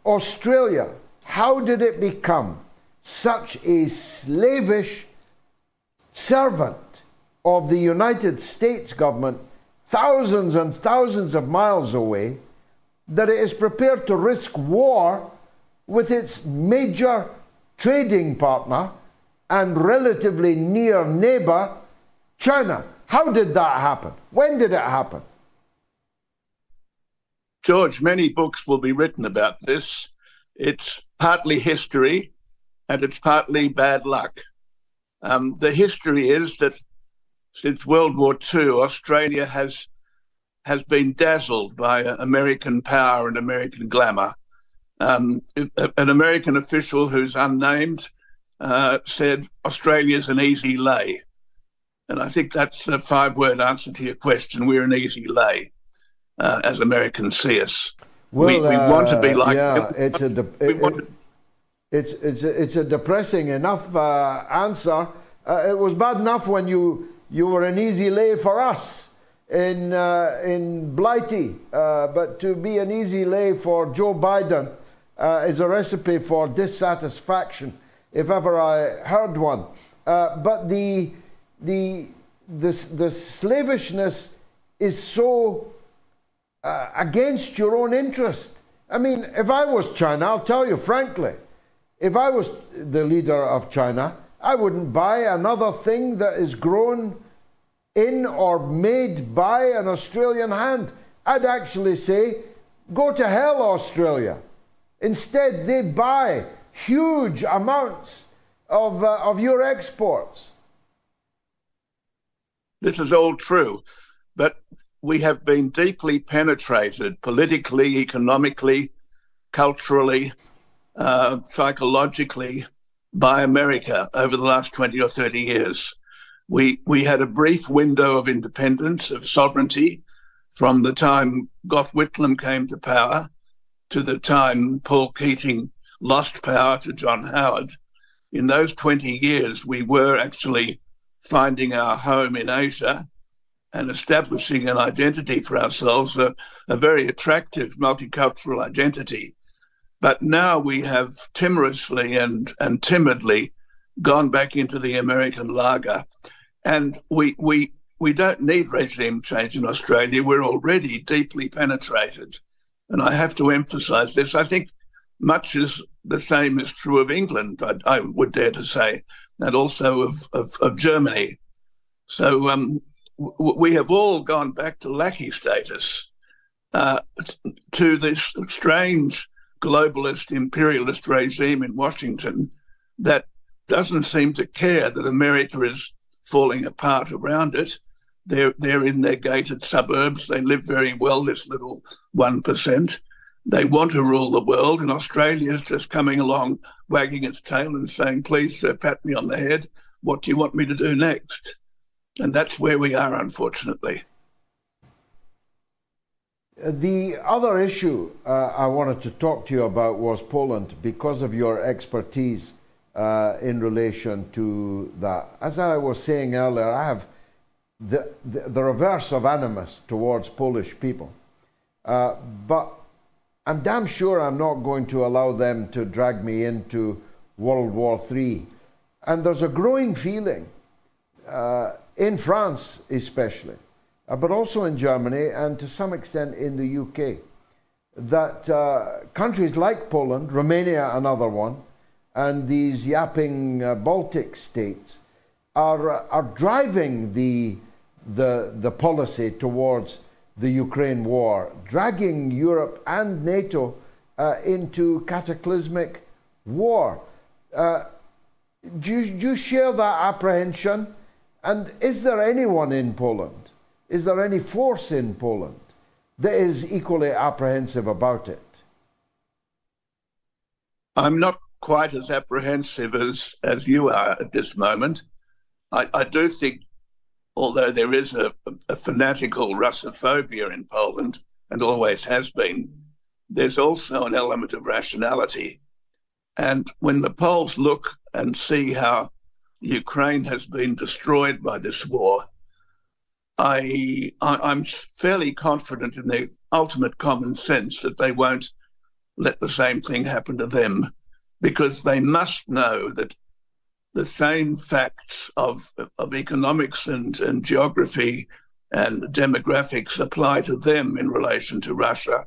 B: Australia, how did it become such a slavish servant of the United States government, thousands and thousands of miles away, that it is prepared to risk war with its major trading partner and relatively near neighbor, China? How did that happen? When did it happen?
T: George, many books will be written about this. It's partly history and it's partly bad luck. The history is that since World War II, Australia has been dazzled by American power and American glamour. An American official who's unnamed said, Australia's an easy lay. And I think that's a 5-word answer to your question. We're an easy lay, as Americans see us.
B: Well,
T: we want to be like
B: yeah,
T: them.
B: It's a depressing enough answer. It was bad enough when you were an easy lay for us in Blighty, but to be an easy lay for Joe Biden is a recipe for dissatisfaction, if ever I heard one. but the slavishness is so against your own interest. I mean, if I was China, I'll tell you frankly, if I was the leader of China, I wouldn't buy another thing that is grown in or made by an Australian hand. I'd actually say, go to hell, Australia. Instead, they buy huge amounts of your exports.
T: This is all true, but we have been deeply penetrated politically, economically, culturally, psychologically by America over the last 20 or 30 years. We had a brief window of independence, of sovereignty, from the time Gough Whitlam came to power to the time Paul Keating lost power to John Howard. In those 20 years, we were actually finding our home in Asia and establishing an identity for ourselves, a very attractive multicultural identity. But now we have timorously and timidly gone back into the American lager. And we don't need regime change in Australia. We're already deeply penetrated. And I have to emphasise this. I think much is the same is true of England, I would dare to say, and also of Germany. So we have all gone back to lackey status, to this strange globalist imperialist regime in Washington that doesn't seem to care that America is falling apart around it. They're in their gated suburbs. They live very well, this little 1%. They want to rule the world, and Australia is just coming along, wagging its tail and saying, please, pat me on the head. What do you want me to do next? And that's where we are, unfortunately.
B: The other issue I wanted to talk to you about was Poland, because of your expertise in relation to that. As I was saying earlier, I have the reverse of animus towards Polish people. But I'm damn sure I'm not going to allow them to drag me into World War III. And there's a growing feeling, in France especially, but also in Germany and to some extent in the UK, that countries like Poland, Romania another one, and these yapping Baltic states are driving the policy towards the Ukraine war, dragging Europe and NATO into cataclysmic war. Do you share that apprehension? And is there anyone in Poland, is there any force in Poland that is equally apprehensive about it?
T: I'm not quite as apprehensive as you are at this moment. I do think, although there is a fanatical Russophobia in Poland, and always has been, there's also an element of rationality. And when the Poles look and see how Ukraine has been destroyed by this war, I'm fairly confident in their ultimate common sense that they won't let the same thing happen to them, because they must know that the same facts of economics and geography and demographics apply to them in relation to Russia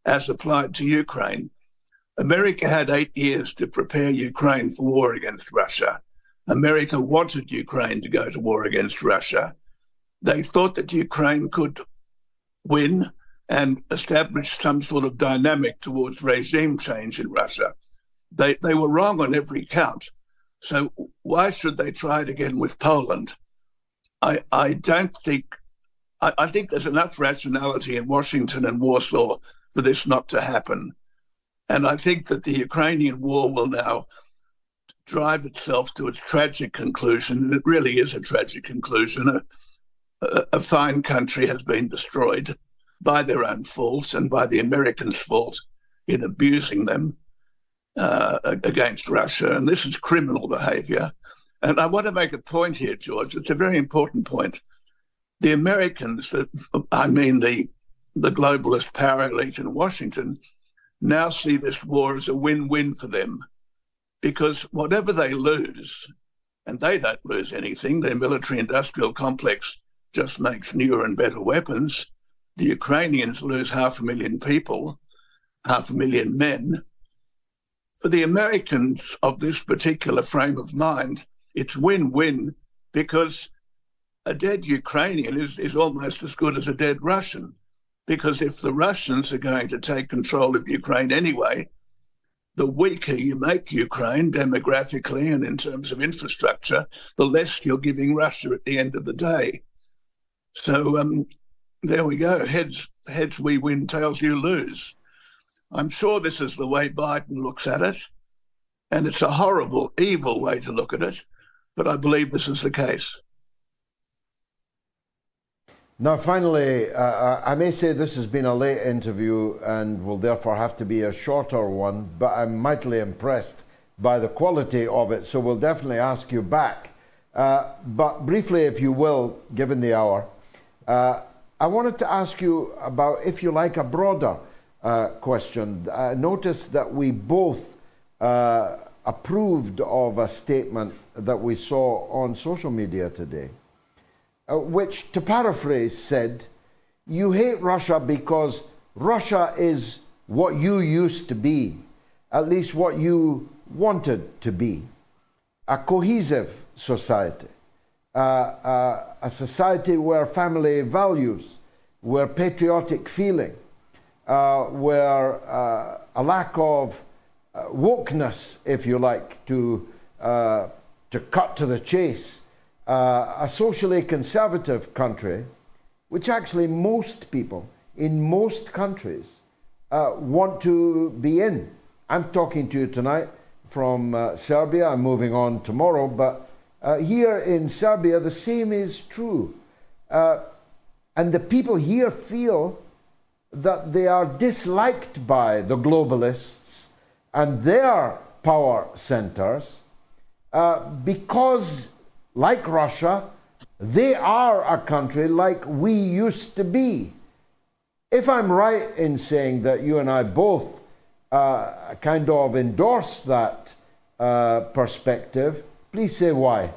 T: as applied to Ukraine. America had 8 years to prepare Ukraine for war against Russia. America wanted Ukraine to go to war against Russia. They thought that Ukraine could win and establish some sort of dynamic towards regime change in Russia. They were wrong on every count. So why should they try it again with Poland? I think there's enough rationality in Washington and Warsaw for this not to happen. And I think that the Ukrainian war will now drive itself to its tragic conclusion. And it really is a tragic conclusion. A fine country has been destroyed by their own fault and by the Americans' fault in abusing them against Russia. And this is criminal behavior. And I want to make a point here, George. It's a very important point. The Americans, I mean the globalist power elite in Washington, now see this war as a win-win for them, because whatever they lose, and they don't lose anything. Their military-industrial complex just makes newer and better weapons. The Ukrainians lose 500,000 people, 500,000 men. For the Americans of this particular frame of mind, it's win-win, because a dead Ukrainian is almost as good as a dead Russian, because if the Russians are going to take control of Ukraine anyway, the weaker you make Ukraine demographically and in terms of infrastructure, the less you're giving Russia at the end of the day. So there we go. Heads we win, tails you lose. I'm sure this is the way Biden looks at it, and it's a horrible, evil way to look at it, but I believe this is the case.
B: Now, finally, I may say this has been a late interview and will therefore have to be a shorter one, but I'm mightily impressed by the quality of it, so we'll definitely ask you back. But briefly, if you will, given the hour, I wanted to ask you about, if you like, a broader question. Notice that we both approved of a statement that we saw on social media today, which, to paraphrase, said, you hate Russia because Russia is what you used to be, at least what you wanted to be, a cohesive society, a society where family values, where patriotic feeling, where a lack of wokeness, if you like, to cut to the chase, a socially conservative country, which actually most people in most countries want to be in. I'm talking to you tonight from Serbia. I'm moving on tomorrow, but here in Serbia, the same is true. And the people here feel that they are disliked by the globalists and their power centers because, like Russia, they are a country like we used to be. If I'm right in saying that you and I both kind of endorse that perspective, please say why.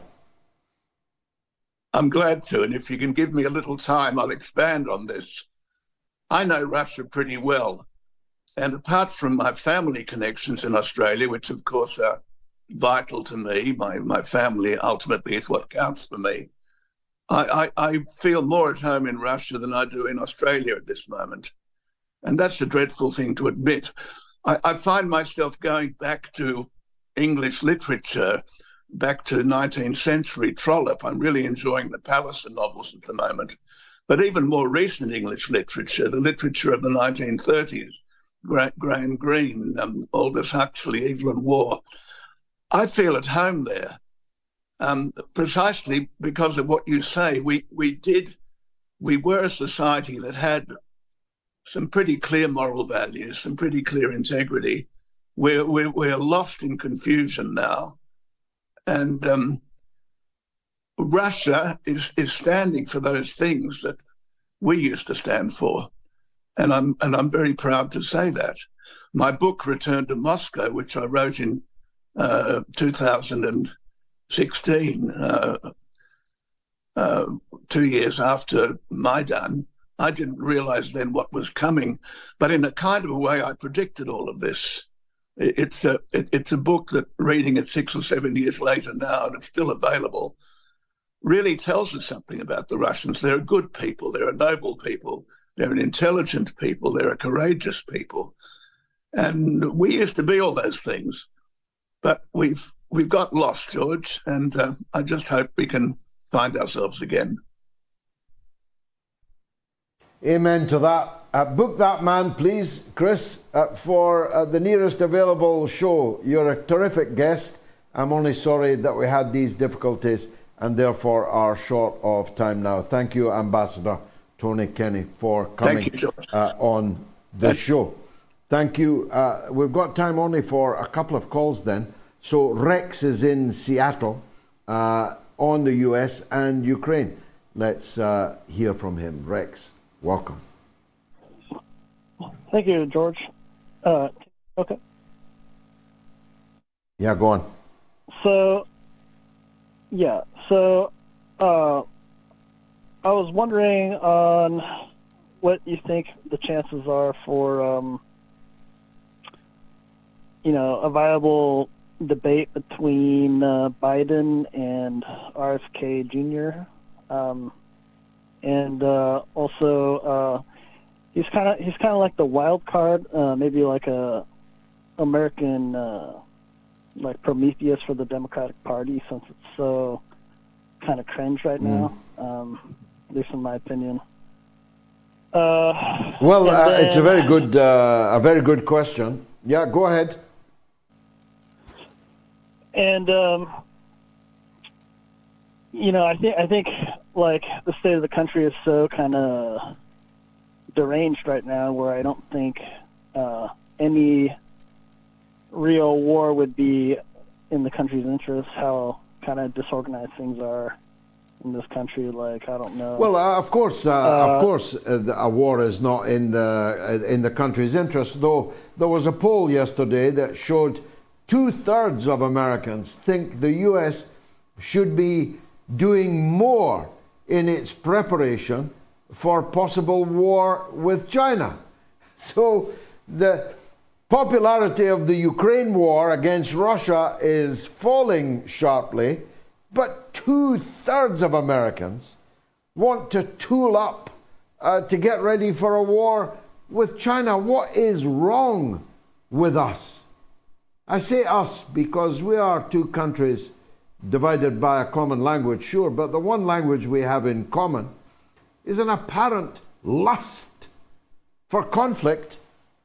T: I'm glad to, and if you can give me a little time, I'll expand on this. I know Russia pretty well, and apart from my family connections in Australia, which of course are vital to me, my family ultimately is what counts for me, I feel more at home in Russia than I do in Australia at this moment. And that's a dreadful thing to admit. I find myself going back to English literature, back to 19th century Trollope. I'm really enjoying the Palliser novels at the moment. But even more recent English literature, the literature of the 1930s, Graham Greene, Aldous Huxley, Evelyn Waugh, I feel at home there, precisely because of what you say. We were a society that had some pretty clear moral values, some pretty clear integrity. We're lost in confusion now, and Russia is standing for those things that we used to stand for, and I'm very proud to say that. My book, Return to Moscow, which I wrote in 2016, 2 years after Maidan, I didn't realize then what was coming, but in a kind of a way, I predicted all of this. It's a book that, reading it 6 or 7 years later now, and it's still available, really tells us something about the Russians. They're a good people. They're a noble people. They're an intelligent people. They're a courageous people. And we used to be all those things. But we've got lost, George, and I just hope we can find ourselves again.
B: Amen to that. Book that man, please, Chris, for the nearest available show. You're a terrific guest. I'm only sorry that we had these difficulties and therefore are short of time now. Thank you, Ambassador Tony Kenny, for coming on the show. Thank you. We've got time only for a couple of calls then. So Rex is in Seattle on the US and Ukraine. Let's hear from him. Rex, welcome.
Q: Thank you, George. Okay.
B: Yeah, go on.
Q: So
U: Yeah. So, I was wondering on what you think the chances are for, a viable debate between Biden and RFK Jr. And also, he's kind of like the wild card, maybe like a American like Prometheus for the Democratic Party, since it's so kind of cringe right now. At least in my opinion.
B: It's a very good question. Yeah, go ahead.
U: And I think like the state of the country is so kind of deranged right now, where I don't think any real war would be in the country's interest. How kind of disorganized things are in this country, like I don't know.
B: Well, of course, a war is not in the country's interest. Though there was a poll yesterday that showed 2/3 of Americans think the U.S. should be doing more in its preparation for possible war with China. So the popularity of the Ukraine war against Russia is falling sharply, but 2/3 of Americans want to tool up to get ready for a war with China. What is wrong with us? I say us because we are two countries divided by a common language, sure, but the one language we have in common is an apparent lust for conflict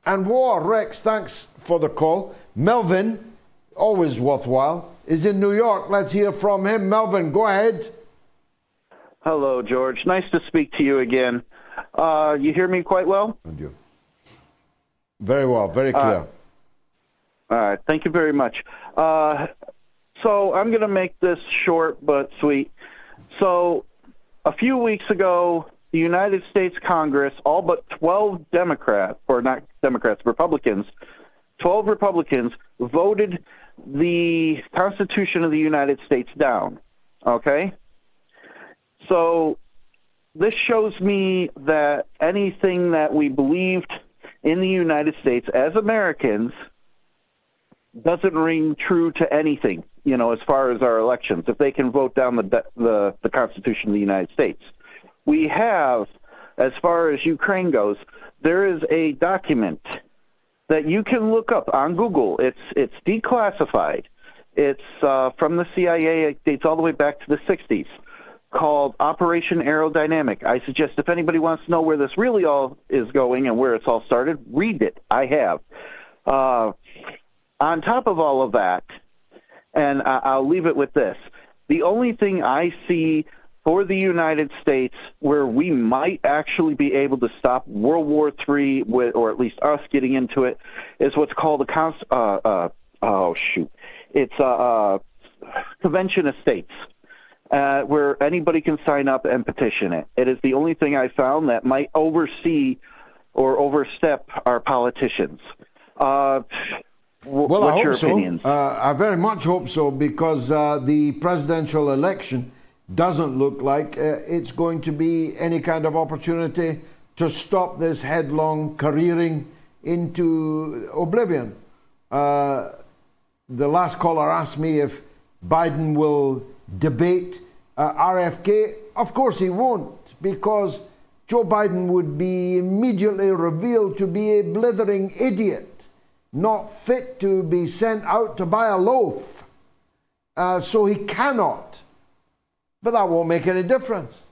B: and war. Rex, thanks for the call. Melvin, always worthwhile, is in New York. Let's hear from him. Melvin, go ahead.
V: Hello, George. Nice to speak to you again. You hear me quite well?
B: I do. Very well, very clear.
V: All right, thank you very much. So I'm going to make this short but sweet. So a few weeks ago, the United States Congress, all but 12 Democrats, or not Democrats, Republicans, 12 Republicans voted the Constitution of the United States down, okay? So this shows me that anything that we believed in the United States as Americans doesn't ring true to anything, as far as our elections, if they can vote down the Constitution of the United States. We have, as far as Ukraine goes, there is a document that you can look up on Google. It's declassified. It's from the CIA. It dates all the way back to the 60s, called Operation Aerodynamic. I suggest if anybody wants to know where this really all is going and where it's all started, read it. I have. On top of all of that, and I'll leave it with this, the only thing I see for the United States where we might actually be able to stop World War III, or at least us getting into it, is what's called It's a Convention of States, where anybody can sign up and petition it. It is the only thing I found that might oversee or overstep our politicians.
B: Well,
V: what's
B: I
V: your
B: hope so.
V: opinions?
B: I very much hope so, because the presidential election doesn't look like it's going to be any kind of opportunity to stop this headlong careering into oblivion. The last caller asked me if Biden will debate RFK. Of course he won't, because Joe Biden would be immediately revealed to be a blithering idiot, not fit to be sent out to buy a loaf. So he cannot. But that won't make any difference.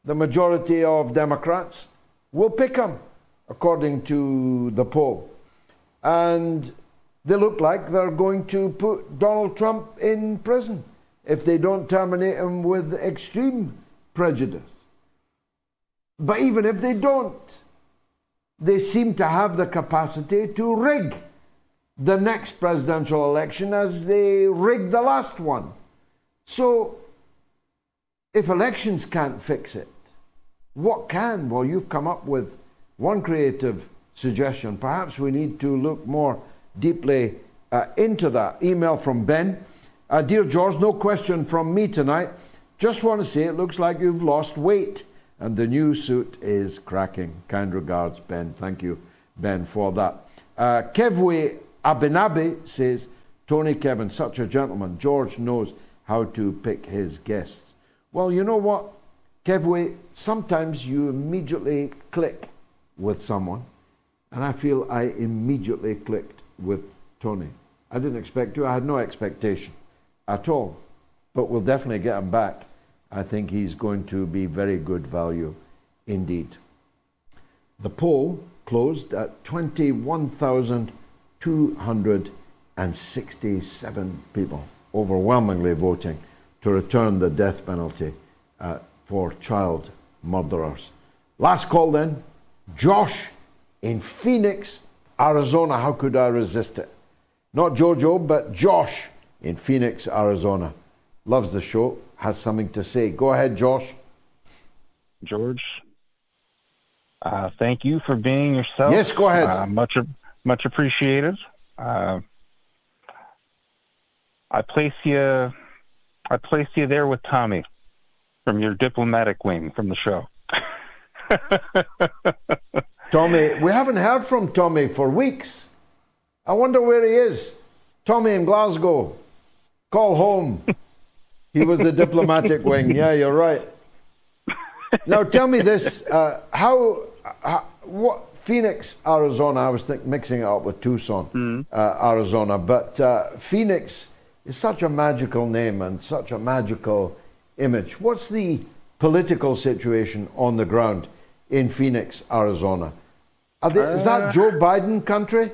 B: The majority of Democrats will pick him, according to the poll. And they look like they're going to put Donald Trump in prison if they don't terminate him with extreme prejudice. But even if they don't, they seem to have the capacity to rig the next presidential election as they rigged the last one. So, if elections can't fix it, what can? Well, you've come up with one creative suggestion. Perhaps we need to look more deeply into that. Email from Ben. Dear George, no question from me tonight. Just want to say it looks like you've lost weight and the new suit is cracking. Kind regards, Ben. Thank you, Ben, for that. Kevwe Abenabe says, Tony Kevin, such a gentleman. George knows how to pick his guests. Well, you know what, Kevwe, sometimes you immediately click with someone, and I feel I immediately clicked with Tony. I didn't expect to. I had no expectation at all, but we'll definitely get him back. I think he's going to be very good value indeed. The poll closed at 21,267 people, overwhelmingly voting to return the death penalty for child murderers. Last call then, Josh in Phoenix, Arizona. How could I resist it? Not Jojo, but Josh in Phoenix, Arizona. Loves the show, has something to say. Go ahead, Josh.
C: George, thank you for being yourself.
B: Yes, go ahead.
C: Much appreciated. I place you there with Tommy from your diplomatic wing from the show.
B: Tommy, we haven't heard from Tommy for weeks. I wonder where he is. Tommy in Glasgow, call home. He was the diplomatic wing. Yeah, you're right. Now tell me this: what Phoenix, Arizona? I was mixing it up with Tucson, Arizona, but Phoenix is such a magical name and such a magical image. What's the political situation on the ground in Phoenix, Arizona? Is that Joe Biden country?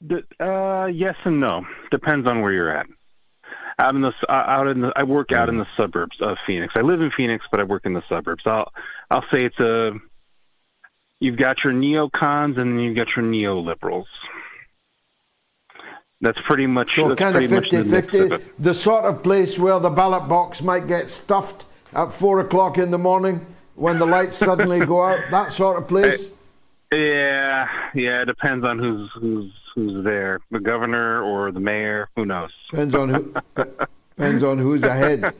C: Yes and no. Depends on where you're at. I work out in the suburbs of Phoenix. I live in Phoenix, but I work in the suburbs. I'll say you've got your neocons and then you've got your neoliberals. That's pretty much
B: so kind of 50-50. The sort of place where the ballot box might get stuffed at 4 o'clock in the morning when the lights suddenly go out. That sort of place.
C: Yeah. It depends on who's there, the governor or the mayor. Who knows? Depends
B: on who's ahead.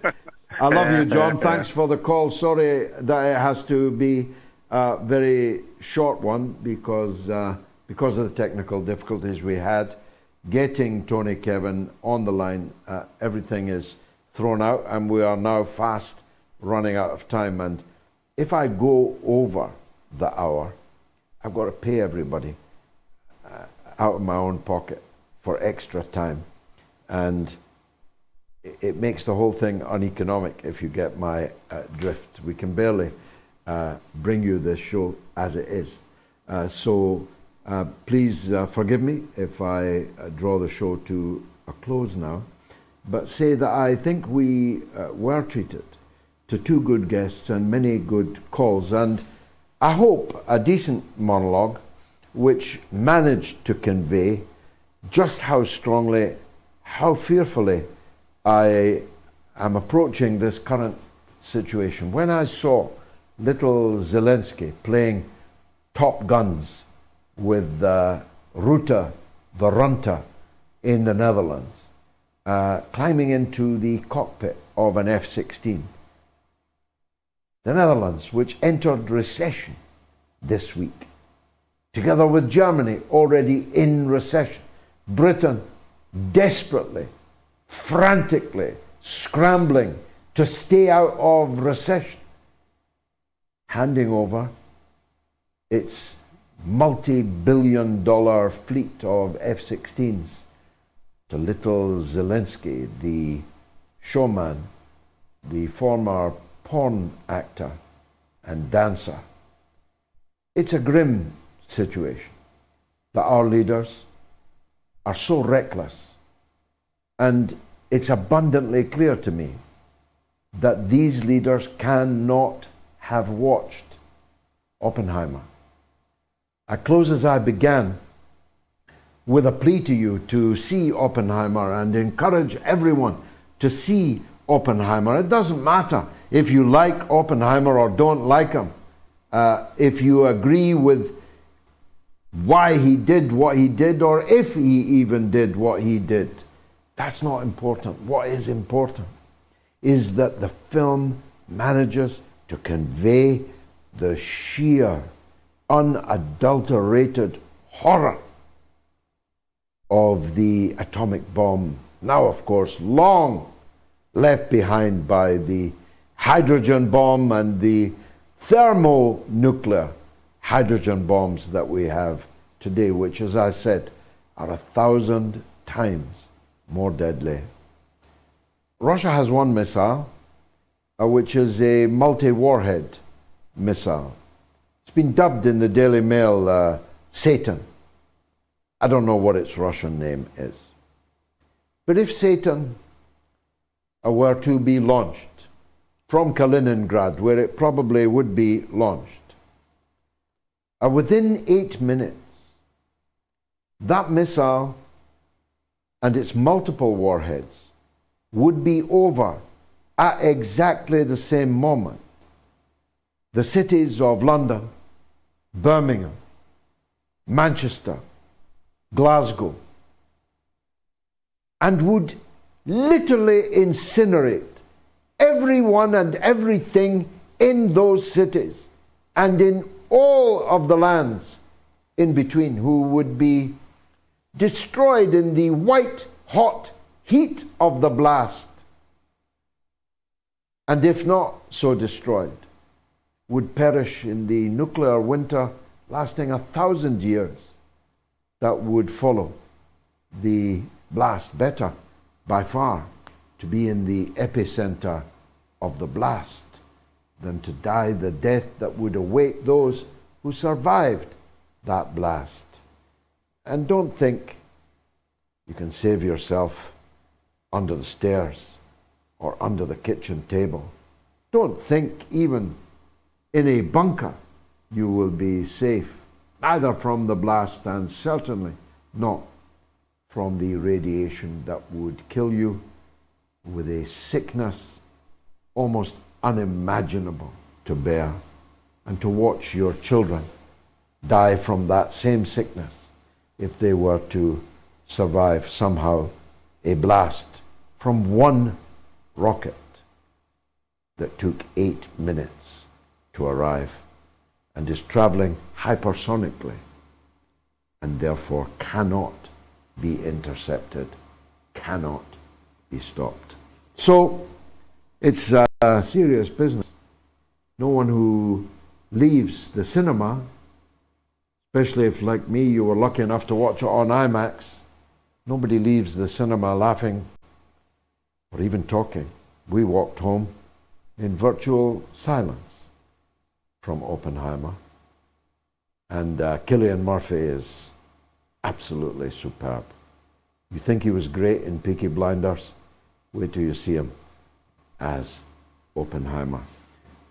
B: I love you, John. Thanks for the call. Sorry that it has to be a very short one because of the technical difficulties we had getting Tony Kevin on the line. Everything is thrown out, and we are now fast running out of time. And if I go over the hour, I've got to pay everybody out of my own pocket for extra time, and it makes the whole thing uneconomic if you get my drift. We can barely bring you this show as it is. So please forgive me if I draw the show to a close now, but say that I think we were treated to two good guests and many good calls, and I hope a decent monologue which managed to convey just how strongly, how fearfully I am approaching this current situation. When I saw little Zelensky playing Top Guns with Rutte, the Runter in the Netherlands, climbing into the cockpit of an F-16. The Netherlands, which entered recession this week, together with Germany already in recession, Britain desperately, frantically scrambling to stay out of recession, handing over its multi-billion-dollar fleet of F-16s to little Zelensky, the showman, the former porn actor and dancer. It's a grim situation that our leaders are so reckless, and it's abundantly clear to me that these leaders cannot have watched Oppenheimer. I close as I began with a plea to you to see Oppenheimer and encourage everyone to see Oppenheimer. It doesn't matter if you like Oppenheimer or don't like him. If you agree with why he did what he did, or if he even did what he did. That's not important. What is important is that the film manages to convey the sheer, unadulterated horror of the atomic bomb, now of course long left behind by the hydrogen bomb and the thermonuclear hydrogen bombs that we have today, which, as I said, are 1,000 times more deadly. Russia has one missile, which is a multi-warhead missile. It's been dubbed in the Daily Mail Satan. I don't know what its Russian name is. But if Satan were to be launched from Kaliningrad, where it probably would be launched, within 8 minutes, that missile and its multiple warheads would be over at exactly the same moment. The cities of London, Birmingham, Manchester, Glasgow, and would literally incinerate everyone and everything in those cities and in all of the lands in between, who would be destroyed in the white hot heat of the blast, and if not so destroyed, would perish in the nuclear winter lasting 1,000 years that would follow the blast. Better by far to be in the epicenter of the blast than to die the death that would await those who survived that blast. And don't think you can save yourself under the stairs or under the kitchen table. Don't think even in a bunker you will be safe, neither from the blast and certainly not from the radiation that would kill you with a sickness almost unimaginable to bear, and to watch your children die from that same sickness if they were to survive somehow a blast from one rocket that took 8 minutes to arrive and is traveling hypersonically and therefore cannot be intercepted, cannot be stopped. So it's a serious business. No one who leaves the cinema, especially if, like me, you were lucky enough to watch it on IMAX, nobody leaves the cinema laughing or even talking. We walked home in virtual silence from Oppenheimer. And Cillian Murphy is absolutely superb. You think he was great in Peaky Blinders? Wait till you see him as Oppenheimer.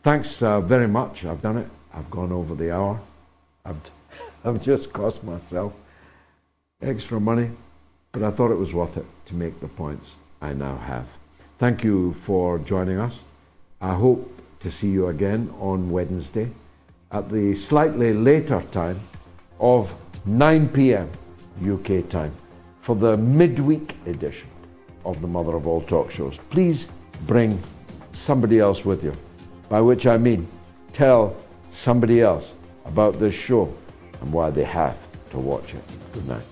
B: Thanks very much. I've done it. I've gone over the hour. I've just cost myself extra money, but I thought it was worth it to make the points I now have. Thank you for joining us. I hope to see you again on Wednesday at the slightly later time of 9 p.m. UK time for the midweek edition of the Mother of All Talk Shows. Please bring somebody else with you, by which I mean tell somebody else about this show and why they have to watch it. Good night.